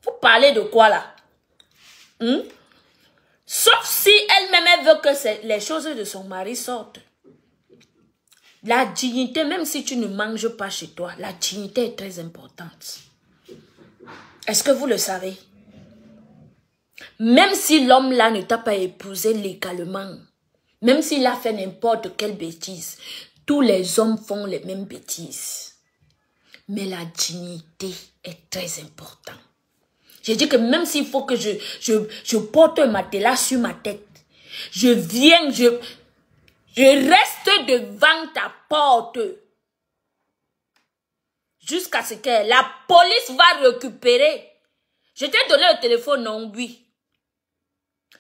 Vous parlez de quoi là? Sauf si elle-même veut que les choses de son mari sortent. La dignité, même si tu ne manges pas chez toi, la dignité est très importante. Est-ce que vous le savez? Même si l'homme là ne t'a pas épousé légalement, même s'il a fait n'importe quelle bêtise, tous les hommes font les mêmes bêtises. Mais la dignité est très importante. J'ai dit que même s'il faut que je porte un matelas sur ma tête, je viens, je reste devant ta porte jusqu'à ce que la police va récupérer. Je t'ai donné le téléphone, non, oui.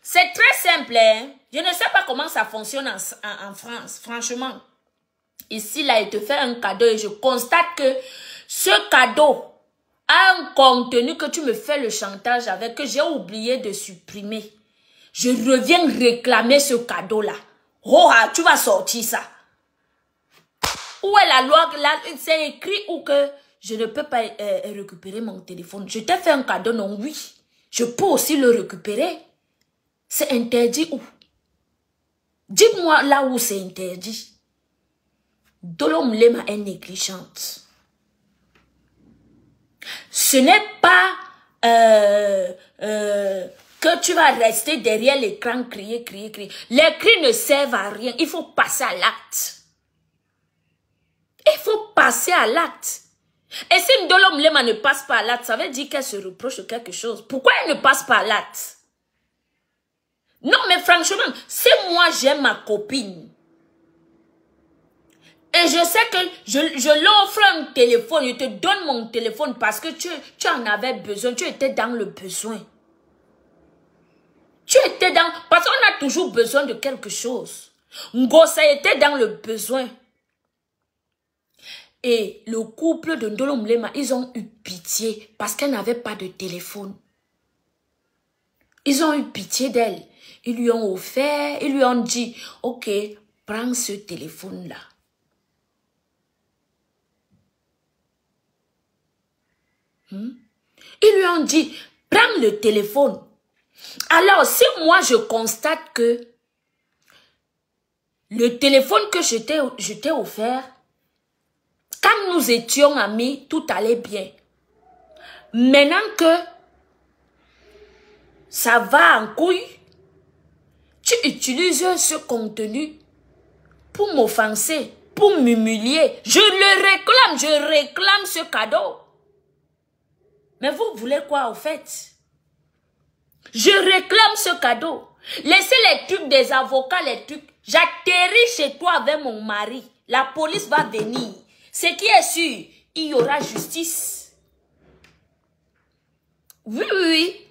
C'est très simple, hein? Je ne sais pas comment ça fonctionne en France, franchement. Ici, là, il te fait un cadeau et je constate que ce cadeau a un contenu que tu me fais le chantage avec, que j'ai oublié de supprimer. Je reviens réclamer ce cadeau-là. Oh, tu vas sortir ça. Où est la loi? Là, c'est écrit où que je ne peux pas récupérer mon téléphone. Je t'ai fait un cadeau, non, oui. Je peux aussi le récupérer. C'est interdit où? Dis-moi là où c'est interdit. Dolo Mlema est négligente. Ce n'est pas que tu vas rester derrière l'écran, crier. Les cris ne servent à rien. Il faut passer à l'acte. Il faut passer à l'acte. Et si Ndolo Mlema ne passe pas à l'acte, ça veut dire qu'elle se reproche quelque chose. Pourquoi elle ne passe pas à l'acte? Non, mais franchement, si moi j'aime ma copine, et je sais que je l'offre un téléphone, je te donne mon téléphone parce que tu en avais besoin, tu étais dans le besoin. Tu étais dans... Parce qu'on a toujours besoin de quelque chose. Ngosa était dans le besoin. Et le couple de Ndolo Mlema, ils ont eu pitié parce qu'elle n'avait pas de téléphone. Ils ont eu pitié d'elle. Ils lui ont offert, ils lui ont dit, ok, prends ce téléphone-là. Ils lui ont dit, prends le téléphone. Alors, si moi je constate que le téléphone que je t'ai offert, quand nous étions amis, tout allait bien. Maintenant que ça va en couille, tu utilises ce contenu pour m'offenser, pour m'humilier. Je réclame ce cadeau. Mais vous voulez quoi au fait? Je réclame ce cadeau. Laissez les trucs des avocats, les trucs. J'atterris chez toi avec mon mari. La police va venir. Ce qui est sûr, il y aura justice. Oui.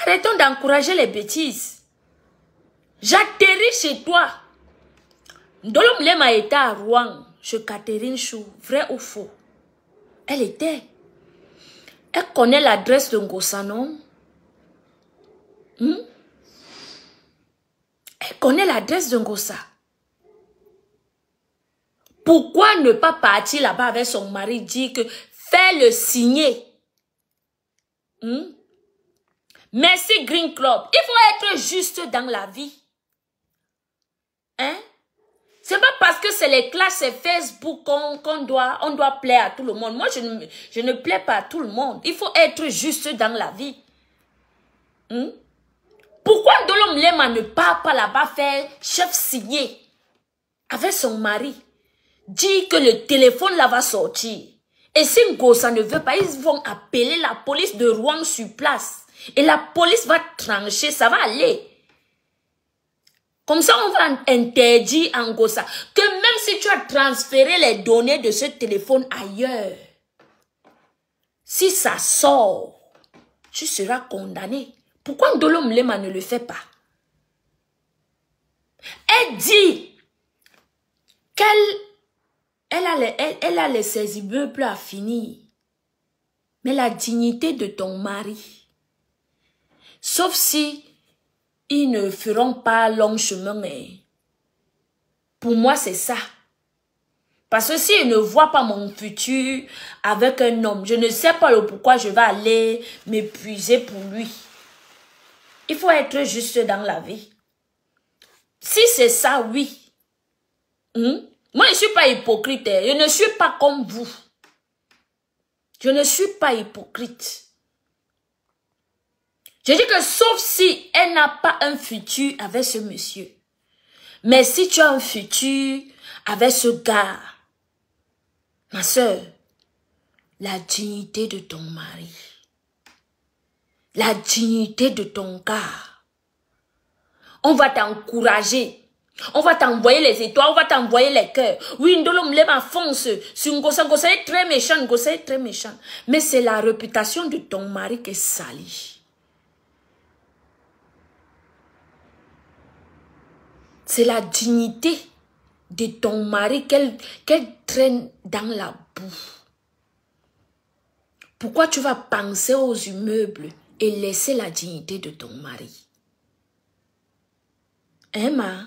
Arrêtons d'encourager les bêtises. J'atterris chez toi. Ndolo Mlema était à Rouen, chez Catherine Chou. Vrai ou faux? Elle était. Elle connaît l'adresse de Ngosa, non? Elle connaît l'adresse de Ngosa. Pourquoi ne pas partir là-bas avec son mari, dire que fais-le signer? Merci Green Club. Il faut être juste dans la vie. Hein? C'est pas parce que c'est les classes et Facebook qu'on doit plaire à tout le monde. Moi, je ne plais pas à tout le monde. Il faut être juste dans la vie. Pourquoi Ndolo Mlema ne part pas là-bas faire chef signé avec son mari? Dit que le téléphone là va sortir. Et si Ngosa ne veut pas, ils vont appeler la police de Rouen sur place. Et la police va trancher, ça va aller. Comme ça, on va interdire à Ngosa que même si tu as transféré les données de ce téléphone ailleurs, si ça sort, tu seras condamné. Pourquoi Ndolo Mlema ne le fait pas? Elle dit qu'elle a ses immeubles à finir. Mais la dignité de ton mari, sauf si ils ne feront pas long chemin. Pour moi, c'est ça. Parce que s'ils ne voient pas mon futur avec un homme, je ne sais pas le pourquoi je vais aller m'épuiser pour lui. Il faut être juste dans la vie. Si c'est ça, oui. Moi, je ne suis pas hypocrite. Je ne suis pas comme vous. Je ne suis pas hypocrite. Je dis que sauf si elle n'a pas un futur avec ce monsieur. Mais si tu as un futur avec ce gars, ma soeur, la dignité de ton mari, la dignité de ton gars, on va t'encourager. On va t'envoyer les étoiles, on va t'envoyer les cœurs. Oui, Ndolo Mlema fonce. Si Ngosa est très méchant, Ngosa est très méchant. Mais c'est la réputation de ton mari qui est salie. C'est la dignité de ton mari qu'elle traîne dans la boue. Pourquoi tu vas penser aux immeubles et laisser la dignité de ton mari? Emma,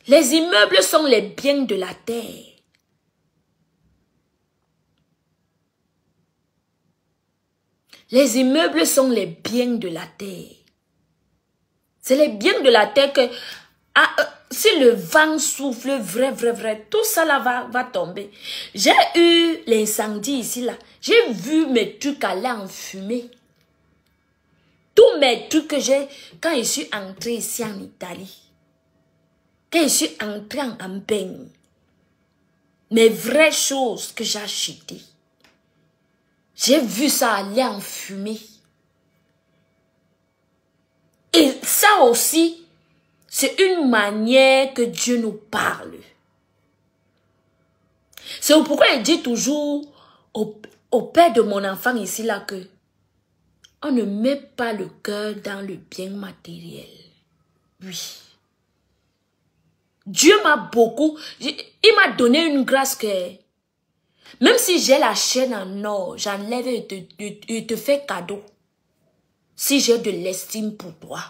les immeubles sont les biens de la terre. Les immeubles sont les biens de la terre. C'est les biens de la terre que si le vent souffle, vrai, tout ça là va tomber. J'ai eu l'incendie ici là. J'ai vu mes trucs aller en fumée. Tous mes trucs que j'ai quand je suis entrée ici en Italie. Quand je suis entrée en bain, mes vraies choses que j'ai achetées, j'ai vu ça aller en fumée. Et ça aussi, c'est une manière que Dieu nous parle. C'est pourquoi il dit toujours au père de mon enfant ici là que on ne met pas le cœur dans le bien matériel. Oui. Dieu m'a beaucoup, il m'a donné une grâce que, même si j'ai la chaîne en or, j'enlève et te fais cadeau. Si j'ai de l'estime pour toi.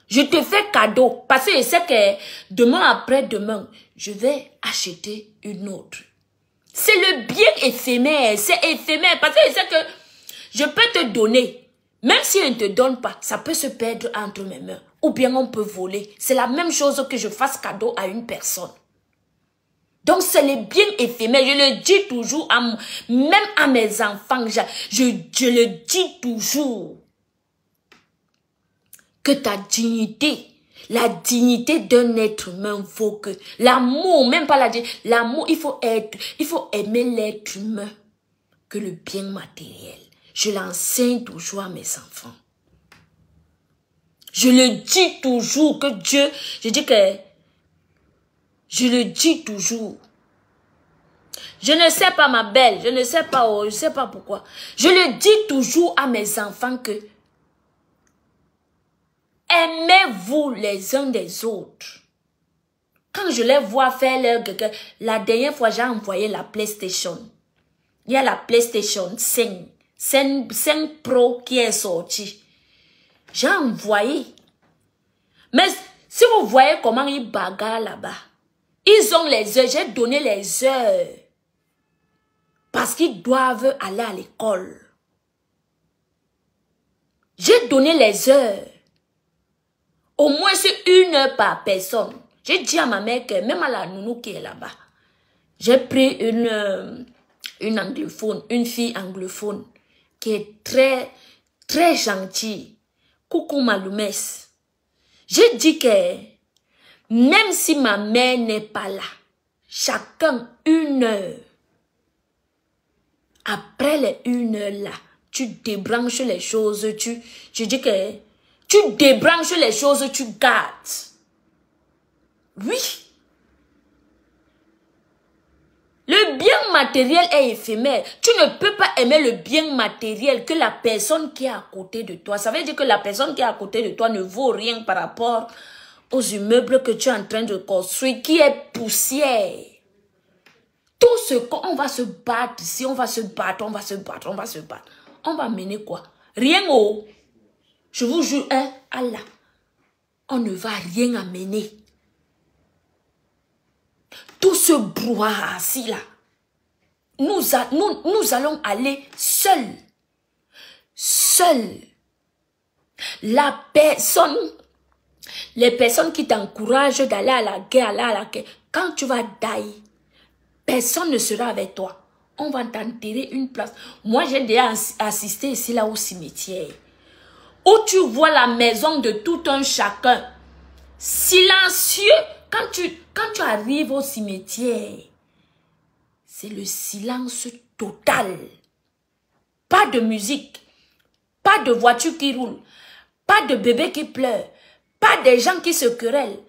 Je te fais cadeau, parce que je sais que demain après-demain, je vais acheter une autre. C'est le bien éphémère, c'est éphémère, parce que je sais que je peux te donner. Même si on ne te donne pas, ça peut se perdre entre mes mains. Ou bien on peut voler. C'est la même chose que je fasse cadeau à une personne. Donc c'est le bien éphémère. Je le dis toujours, même à mes enfants. Je le dis toujours. Que ta dignité, la dignité d'un être humain vaut que l'amour, même pas la dignité, l'amour, il faut aimer l'être humain que le bien matériel. Je l'enseigne toujours à mes enfants. Je le dis toujours que Dieu, je le dis toujours. Je ne sais pas ma belle, je ne sais pas pourquoi. Je le dis toujours à mes enfants que aimez-vous les uns des autres. Quand je les vois faire la dernière fois j'ai envoyé la PlayStation. Il y a la PlayStation 5 Pro qui est sortie. J'ai envoyé. Mais si vous voyez comment ils bagarrent là-bas, ils ont les heures, j'ai donné les heures. Parce qu'ils doivent aller à l'école. J'ai donné les heures. Au moins c'est 1 heure par personne. J'ai dit à ma mère que même à la nounou qui est là-bas, j'ai pris une anglophone, une fille anglophone qui est très, très gentille. Coucou Maloumès. J'ai dit que même si ma mère n'est pas là, chacun 1 heure. Après les 1 heure là, tu débranches les choses, je dis que tu débranches les choses, tu gardes. Oui. Le bien matériel est éphémère. Tu ne peux pas aimer le bien matériel que la personne qui est à côté de toi. Ça veut dire que la personne qui est à côté de toi ne vaut rien par rapport aux immeubles que tu es en train de construire, qui est poussière. Tout ce qu'on va se battre ici, on va se battre. On va mener quoi? Rien au. Je vous jure, hein, Allah, on ne va rien amener. Tout ce brouhaha-ci là, nous allons aller seuls. Seuls. Les personnes qui t'encouragent d'aller à la guerre, quand tu vas die, personne ne sera avec toi. On va t'enterrer une place. Moi, j'ai déjà assisté ici là au cimetière, où tu vois la maison de tout un chacun, silencieux. Quand tu arrives au cimetière, c'est le silence total. Pas de musique, pas de voiture qui roule, pas de bébé qui pleure, pas de gens qui se querellent,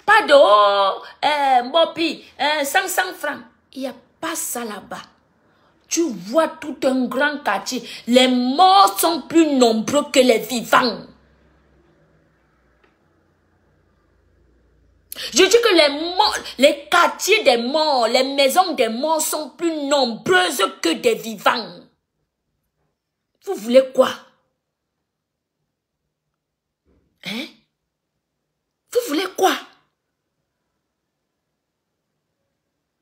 pas de Mopi, 500 francs. Il n'y a pas ça là-bas. Tu vois tout un grand quartier. Les morts sont plus nombreux que les vivants. Je dis que les quartiers des morts, les maisons des morts sont plus nombreuses que des vivants. Vous voulez quoi? Hein? Vous voulez quoi?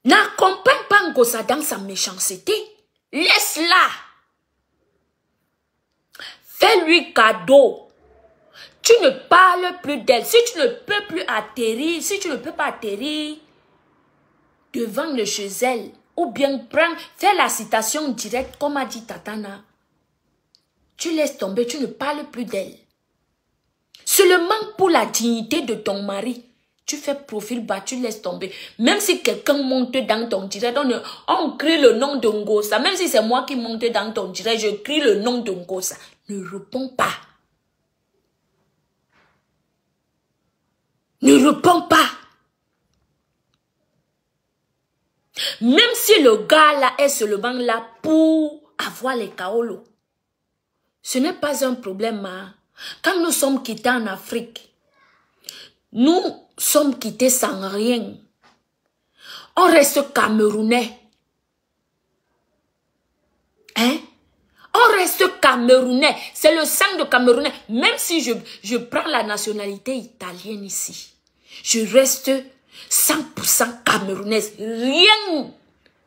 N'accompagne pas Ngosa dans sa méchanceté. Laisse-la. Fais-lui cadeau. Tu ne parles plus d'elle. Si tu ne peux plus atterrir, si tu ne peux pas atterrir devant le chez elle, ou bien fais la citation directe comme a dit Tatana, tu laisses tomber, tu ne parles plus d'elle. Seulement pour la dignité de ton mari, tu fais profil bas, tu laisses tomber. Même si quelqu'un monte dans ton direct, on crie le nom de Ngosa. Même si c'est moi qui monte dans ton direct, je crie le nom de Ngosa. Ne réponds pas. Ne réponds pas. Même si le gars là est seulement là pour avoir les kaolos, ce n'est pas un problème. Hein? Quand nous sommes quittés en Afrique, nous sommes quittés sans rien. On reste camerounais. Hein? On reste camerounais. C'est le sang de camerounais. Même si je prends la nationalité italienne ici, je reste 100% camerounaise. Rien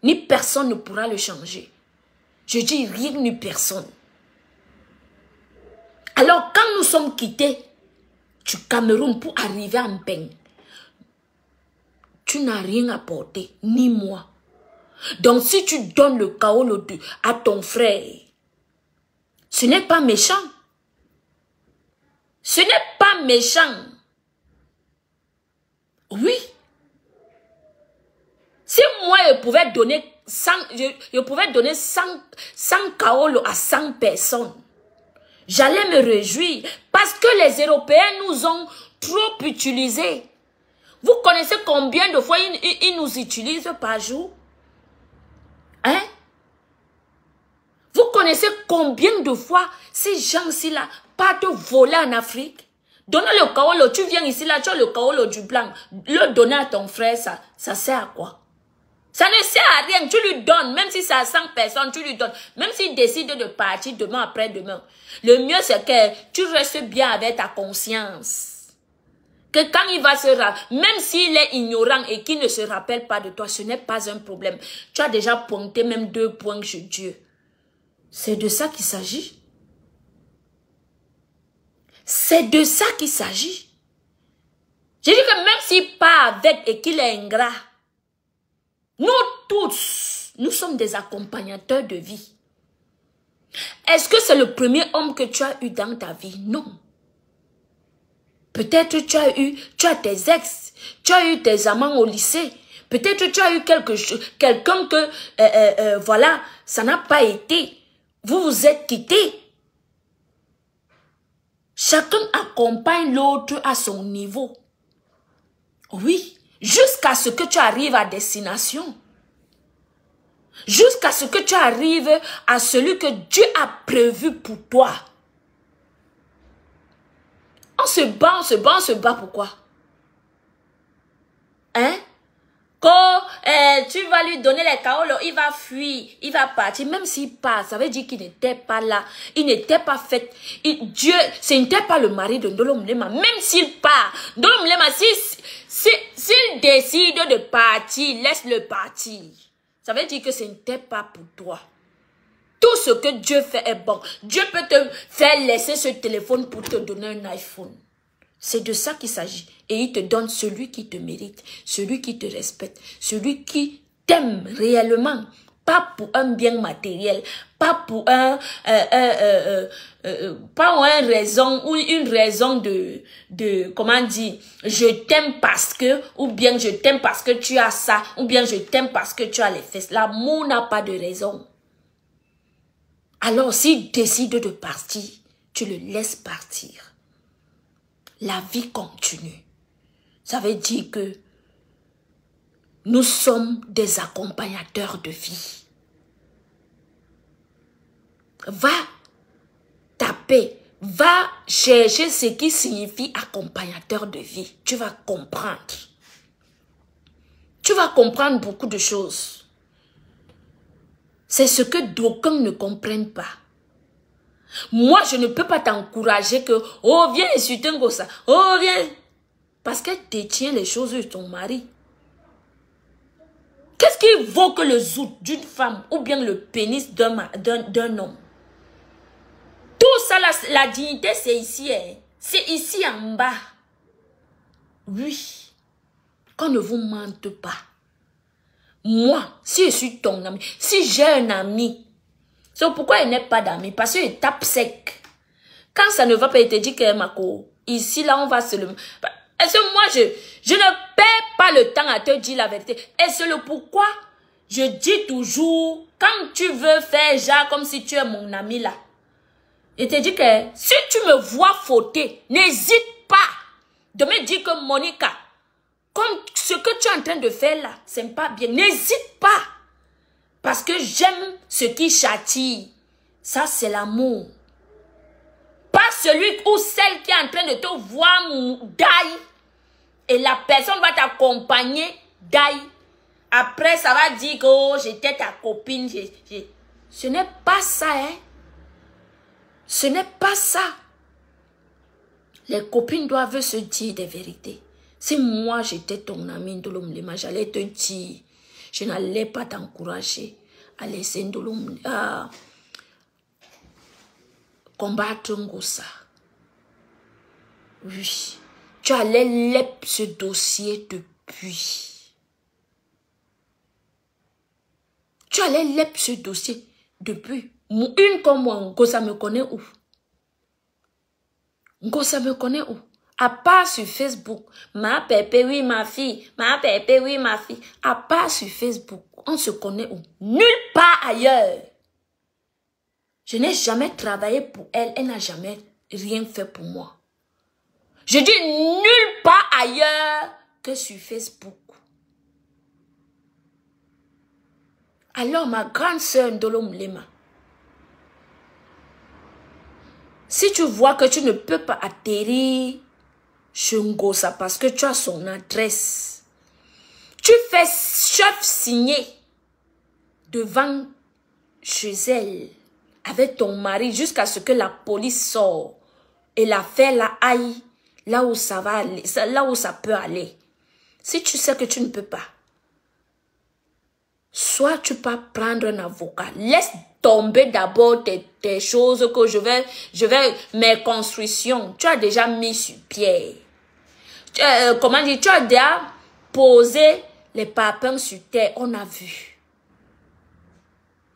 ni personne ne pourra le changer. Je dis rien ni personne. Alors quand nous sommes quittés du Cameroun pour arriver en Mpeng, tu n'as rien apporté, ni moi. Donc si tu donnes le kaolo à ton frère, ce n'est pas méchant. Ce n'est pas méchant. Oui. Si moi je pouvais donner 100, je pouvais donner 100 kaolo à 100 personnes, j'allais me réjouir parce que les Européens nous ont trop utilisés. Vous connaissez combien de fois ils nous utilisent par jour? Hein? Vous connaissez combien de fois ces gens-ci là partent voler en Afrique? Donner le kaolo, tu viens ici là, tu as le kaolo du blanc, le donner à ton frère, ça sert à quoi? Ça ne sert à rien, tu lui donnes, même si c'est à 100 personnes, tu lui donnes. Même s'il décide de partir demain, après-demain. Le mieux, c'est que tu restes bien avec ta conscience. Que quand il va se rappeler, même s'il est ignorant et qu'il ne se rappelle pas de toi, ce n'est pas un problème. Tu as déjà pointé même 2 points chez Dieu. C'est de ça qu'il s'agit. C'est de ça qu'il s'agit. J'ai dit que même s'il part avec et qu'il est ingrat, nous tous, nous sommes des accompagnateurs de vie. Est-ce que c'est le premier homme que tu as eu dans ta vie? Non. Peut-être tu as tes ex, tu as eu tes amants au lycée. Peut-être tu as eu quelqu'un que, voilà, ça n'a pas été. Vous vous êtes quittés. Chacun accompagne l'autre à son niveau. Oui. Jusqu'à ce que tu arrives à destination. Jusqu'à ce que tu arrives à celui que Dieu a prévu pour toi. On se bat pourquoi? Hein? quand tu vas lui donner les carottes, il va fuir, il va partir. Même s'il part, ça veut dire qu'il n'était pas là. Il n'était pas fait. Dieu, ce n'était pas le mari de Ndolo Moulema. Même s'il part, Ndolo Moulema, s'il décide de partir, laisse-le partir. Ça veut dire que ce n'était pas pour toi. Tout ce que Dieu fait est bon. Dieu peut te faire laisser ce téléphone pour te donner un iPhone. C'est de ça qu'il s'agit. Et il te donne celui qui te mérite, celui qui te respecte, celui qui t'aime réellement. Pas pour un bien matériel, pas pour pas une raison ou une raison de comment dire, je t'aime parce que, ou bien je t'aime parce que tu as ça, ou bien je t'aime parce que tu as les fesses. L'amour n'a pas de raison. Alors s'il décide de partir, tu le laisses partir. La vie continue. Ça veut dire que nous sommes des accompagnateurs de vie. Va taper, va chercher ce qui signifie accompagnateur de vie. Tu vas comprendre. Tu vas comprendre beaucoup de choses. C'est ce que d'aucuns ne comprennent pas. Moi, je ne peux pas t'encourager que, oh, viens insulter un gosse, oh, viens. Parce qu'elle détient les choses de ton mari. Qu'est-ce qui vaut que le zout d'une femme ou bien le pénis d'un homme? Tout ça, la dignité, c'est ici. Hein? C'est ici en bas. Oui. Qu'on ne vous mente pas. Moi, si je suis ton ami, si j'ai un ami, c'est pourquoi il n'est pas d'ami. Parce qu'il tape sec. Quand ça ne va pas, il te dit que Mako, ici, là, on va se le... Est-ce que moi, je ne perds pas le temps à te dire la vérité. Et c'est le pourquoi je dis toujours, quand tu veux faire genre comme si tu es mon ami là, je te dis que si tu me vois fauter, n'hésite pas de me dire que Monica, comme ce que tu es en train de faire là, c'est pas bien. N'hésite pas. Parce que j'aime ce qui châtie. Ça, c'est l'amour. Pas celui ou celle qui est en train de te voir d'ail. Et la personne va t'accompagner d'ail. Après, ça va dire que oh, j'étais ta copine. Ce n'est pas ça, hein. Ce n'est pas ça. Les copines doivent se dire des vérités. Si moi, j'étais ton ami Ndolo Moulema, j'allais te dire, je n'allais pas t'encourager à laisser Ndolo Moulema combattre Ngossa. Oui. Tu allais lèpre ce dossier depuis. Tu allais lèpre ce dossier depuis. Une comme moi, Ngossa me connaît où? Ngossa me connaît où? À part sur Facebook. Ma pépé, oui, ma fille. Ma pépé, oui, ma fille. À part sur Facebook. On se connaît où? Nulle part ailleurs. Je n'ai jamais travaillé pour elle. Elle n'a jamais rien fait pour moi. Je dis nulle part ailleurs que sur Facebook. Alors, ma grande sœur Ndolo Moulema, si tu vois que tu ne peux pas atterrir chez Ngossa parce que tu as son adresse, tu fais chef signé devant chez elle avec ton mari jusqu'à ce que la police sorte et l'affaire la aille là où ça va aller, là où ça peut aller. Si tu sais que tu ne peux pas, soit tu peux prendre un avocat. Laisse tomber d'abord tes choses que je vais, mes constructions. Tu as déjà mis sur pied. Comment dire, tu as déjà posé les papins sur terre. On a vu.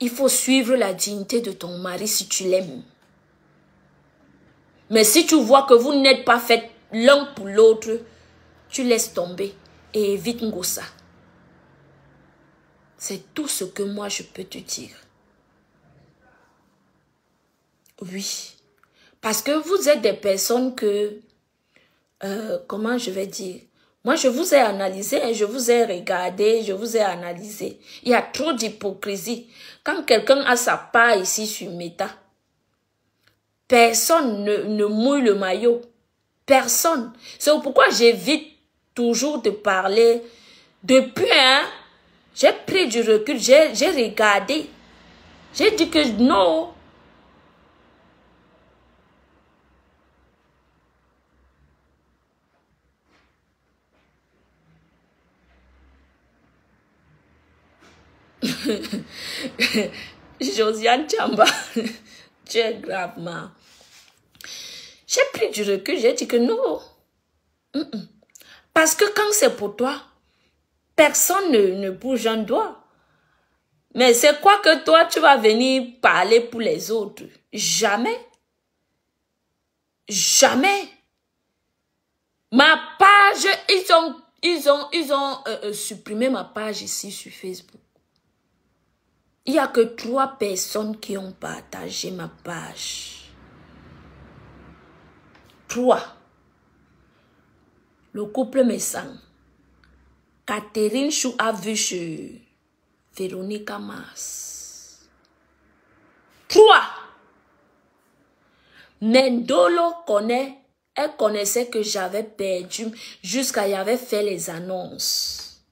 Il faut suivre la dignité de ton mari si tu l'aimes. Mais si tu vois que vous n'êtes pas faits l'un pour l'autre, tu laisses tomber et évite Ngossa. C'est tout ce que moi je peux te dire. Oui. Parce que vous êtes des personnes que... comment je vais dire? Moi, je vous ai analysé, je vous ai regardé, je vous ai analysé. Il y a trop d'hypocrisie. Quand quelqu'un a sa part ici sur Meta, personne ne mouille le maillot. Personne. C'est pourquoi j'évite toujours de parler Depuis, hein, j'ai pris du recul, j'ai regardé. J'ai dit que non. Josiane Tchamba, tu es gravement. J'ai pris du recul, j'ai dit que non. Parce que quand c'est pour toi, personne ne bouge un doigt. Mais c'est quoi que toi, tu vas venir parler pour les autres? Jamais. Jamais. Ma page, ils ont supprimé ma page ici sur Facebook. Il n'y a que 3 personnes qui ont partagé ma page. 3. Le couple Messang. Catherine Chou a vu chez Véronique Mars. 3. Mendolo connaît. Elle connaissait que j'avais perdu jusqu'à y avait fait les annonces.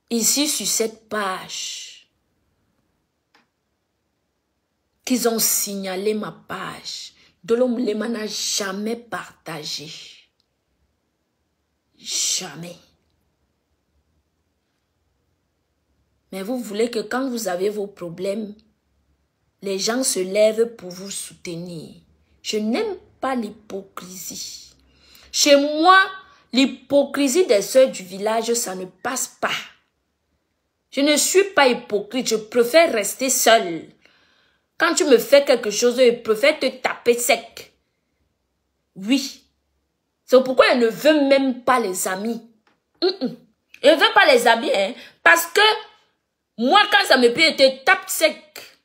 Ici sur cette page. Qu'ils ont signalé ma page. Dolom Lema n'a jamais partagé. Jamais. Mais vous voulez que quand vous avez vos problèmes, les gens se lèvent pour vous soutenir. Je n'aime pas l'hypocrisie. Chez moi, l'hypocrisie des sœurs du village, ça ne passe pas. Je ne suis pas hypocrite, je préfère rester seule. Quand tu me fais quelque chose, je préfère te taper sec. Oui. C'est pourquoi elle ne veut même pas les amis. Elle ne veut pas les amis, hein. Parce que moi, quand ça me plaît, je te tape sec.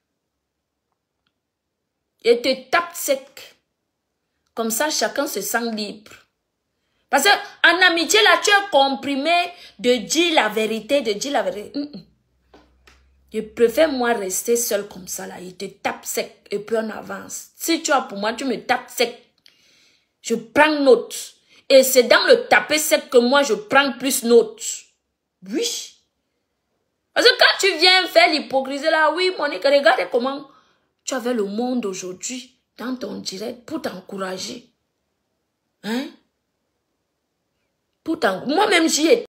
Je te tape sec. Comme ça, chacun se sent libre. Parce qu'en amitié, là, tu es comprimé de dire la vérité, Je préfère moi rester seule comme ça là. Je te tape sec et puis on avance. Si tu as pour moi, tu me tapes sec. Je prends note. Et c'est dans le taper sec que moi je prends plus note. Oui. Parce que quand tu viens faire l'hypocrisie là, oui Monique, regarde comment tu avais le monde aujourd'hui dans ton direct pour t'encourager. Hein? Moi-même j'y étais.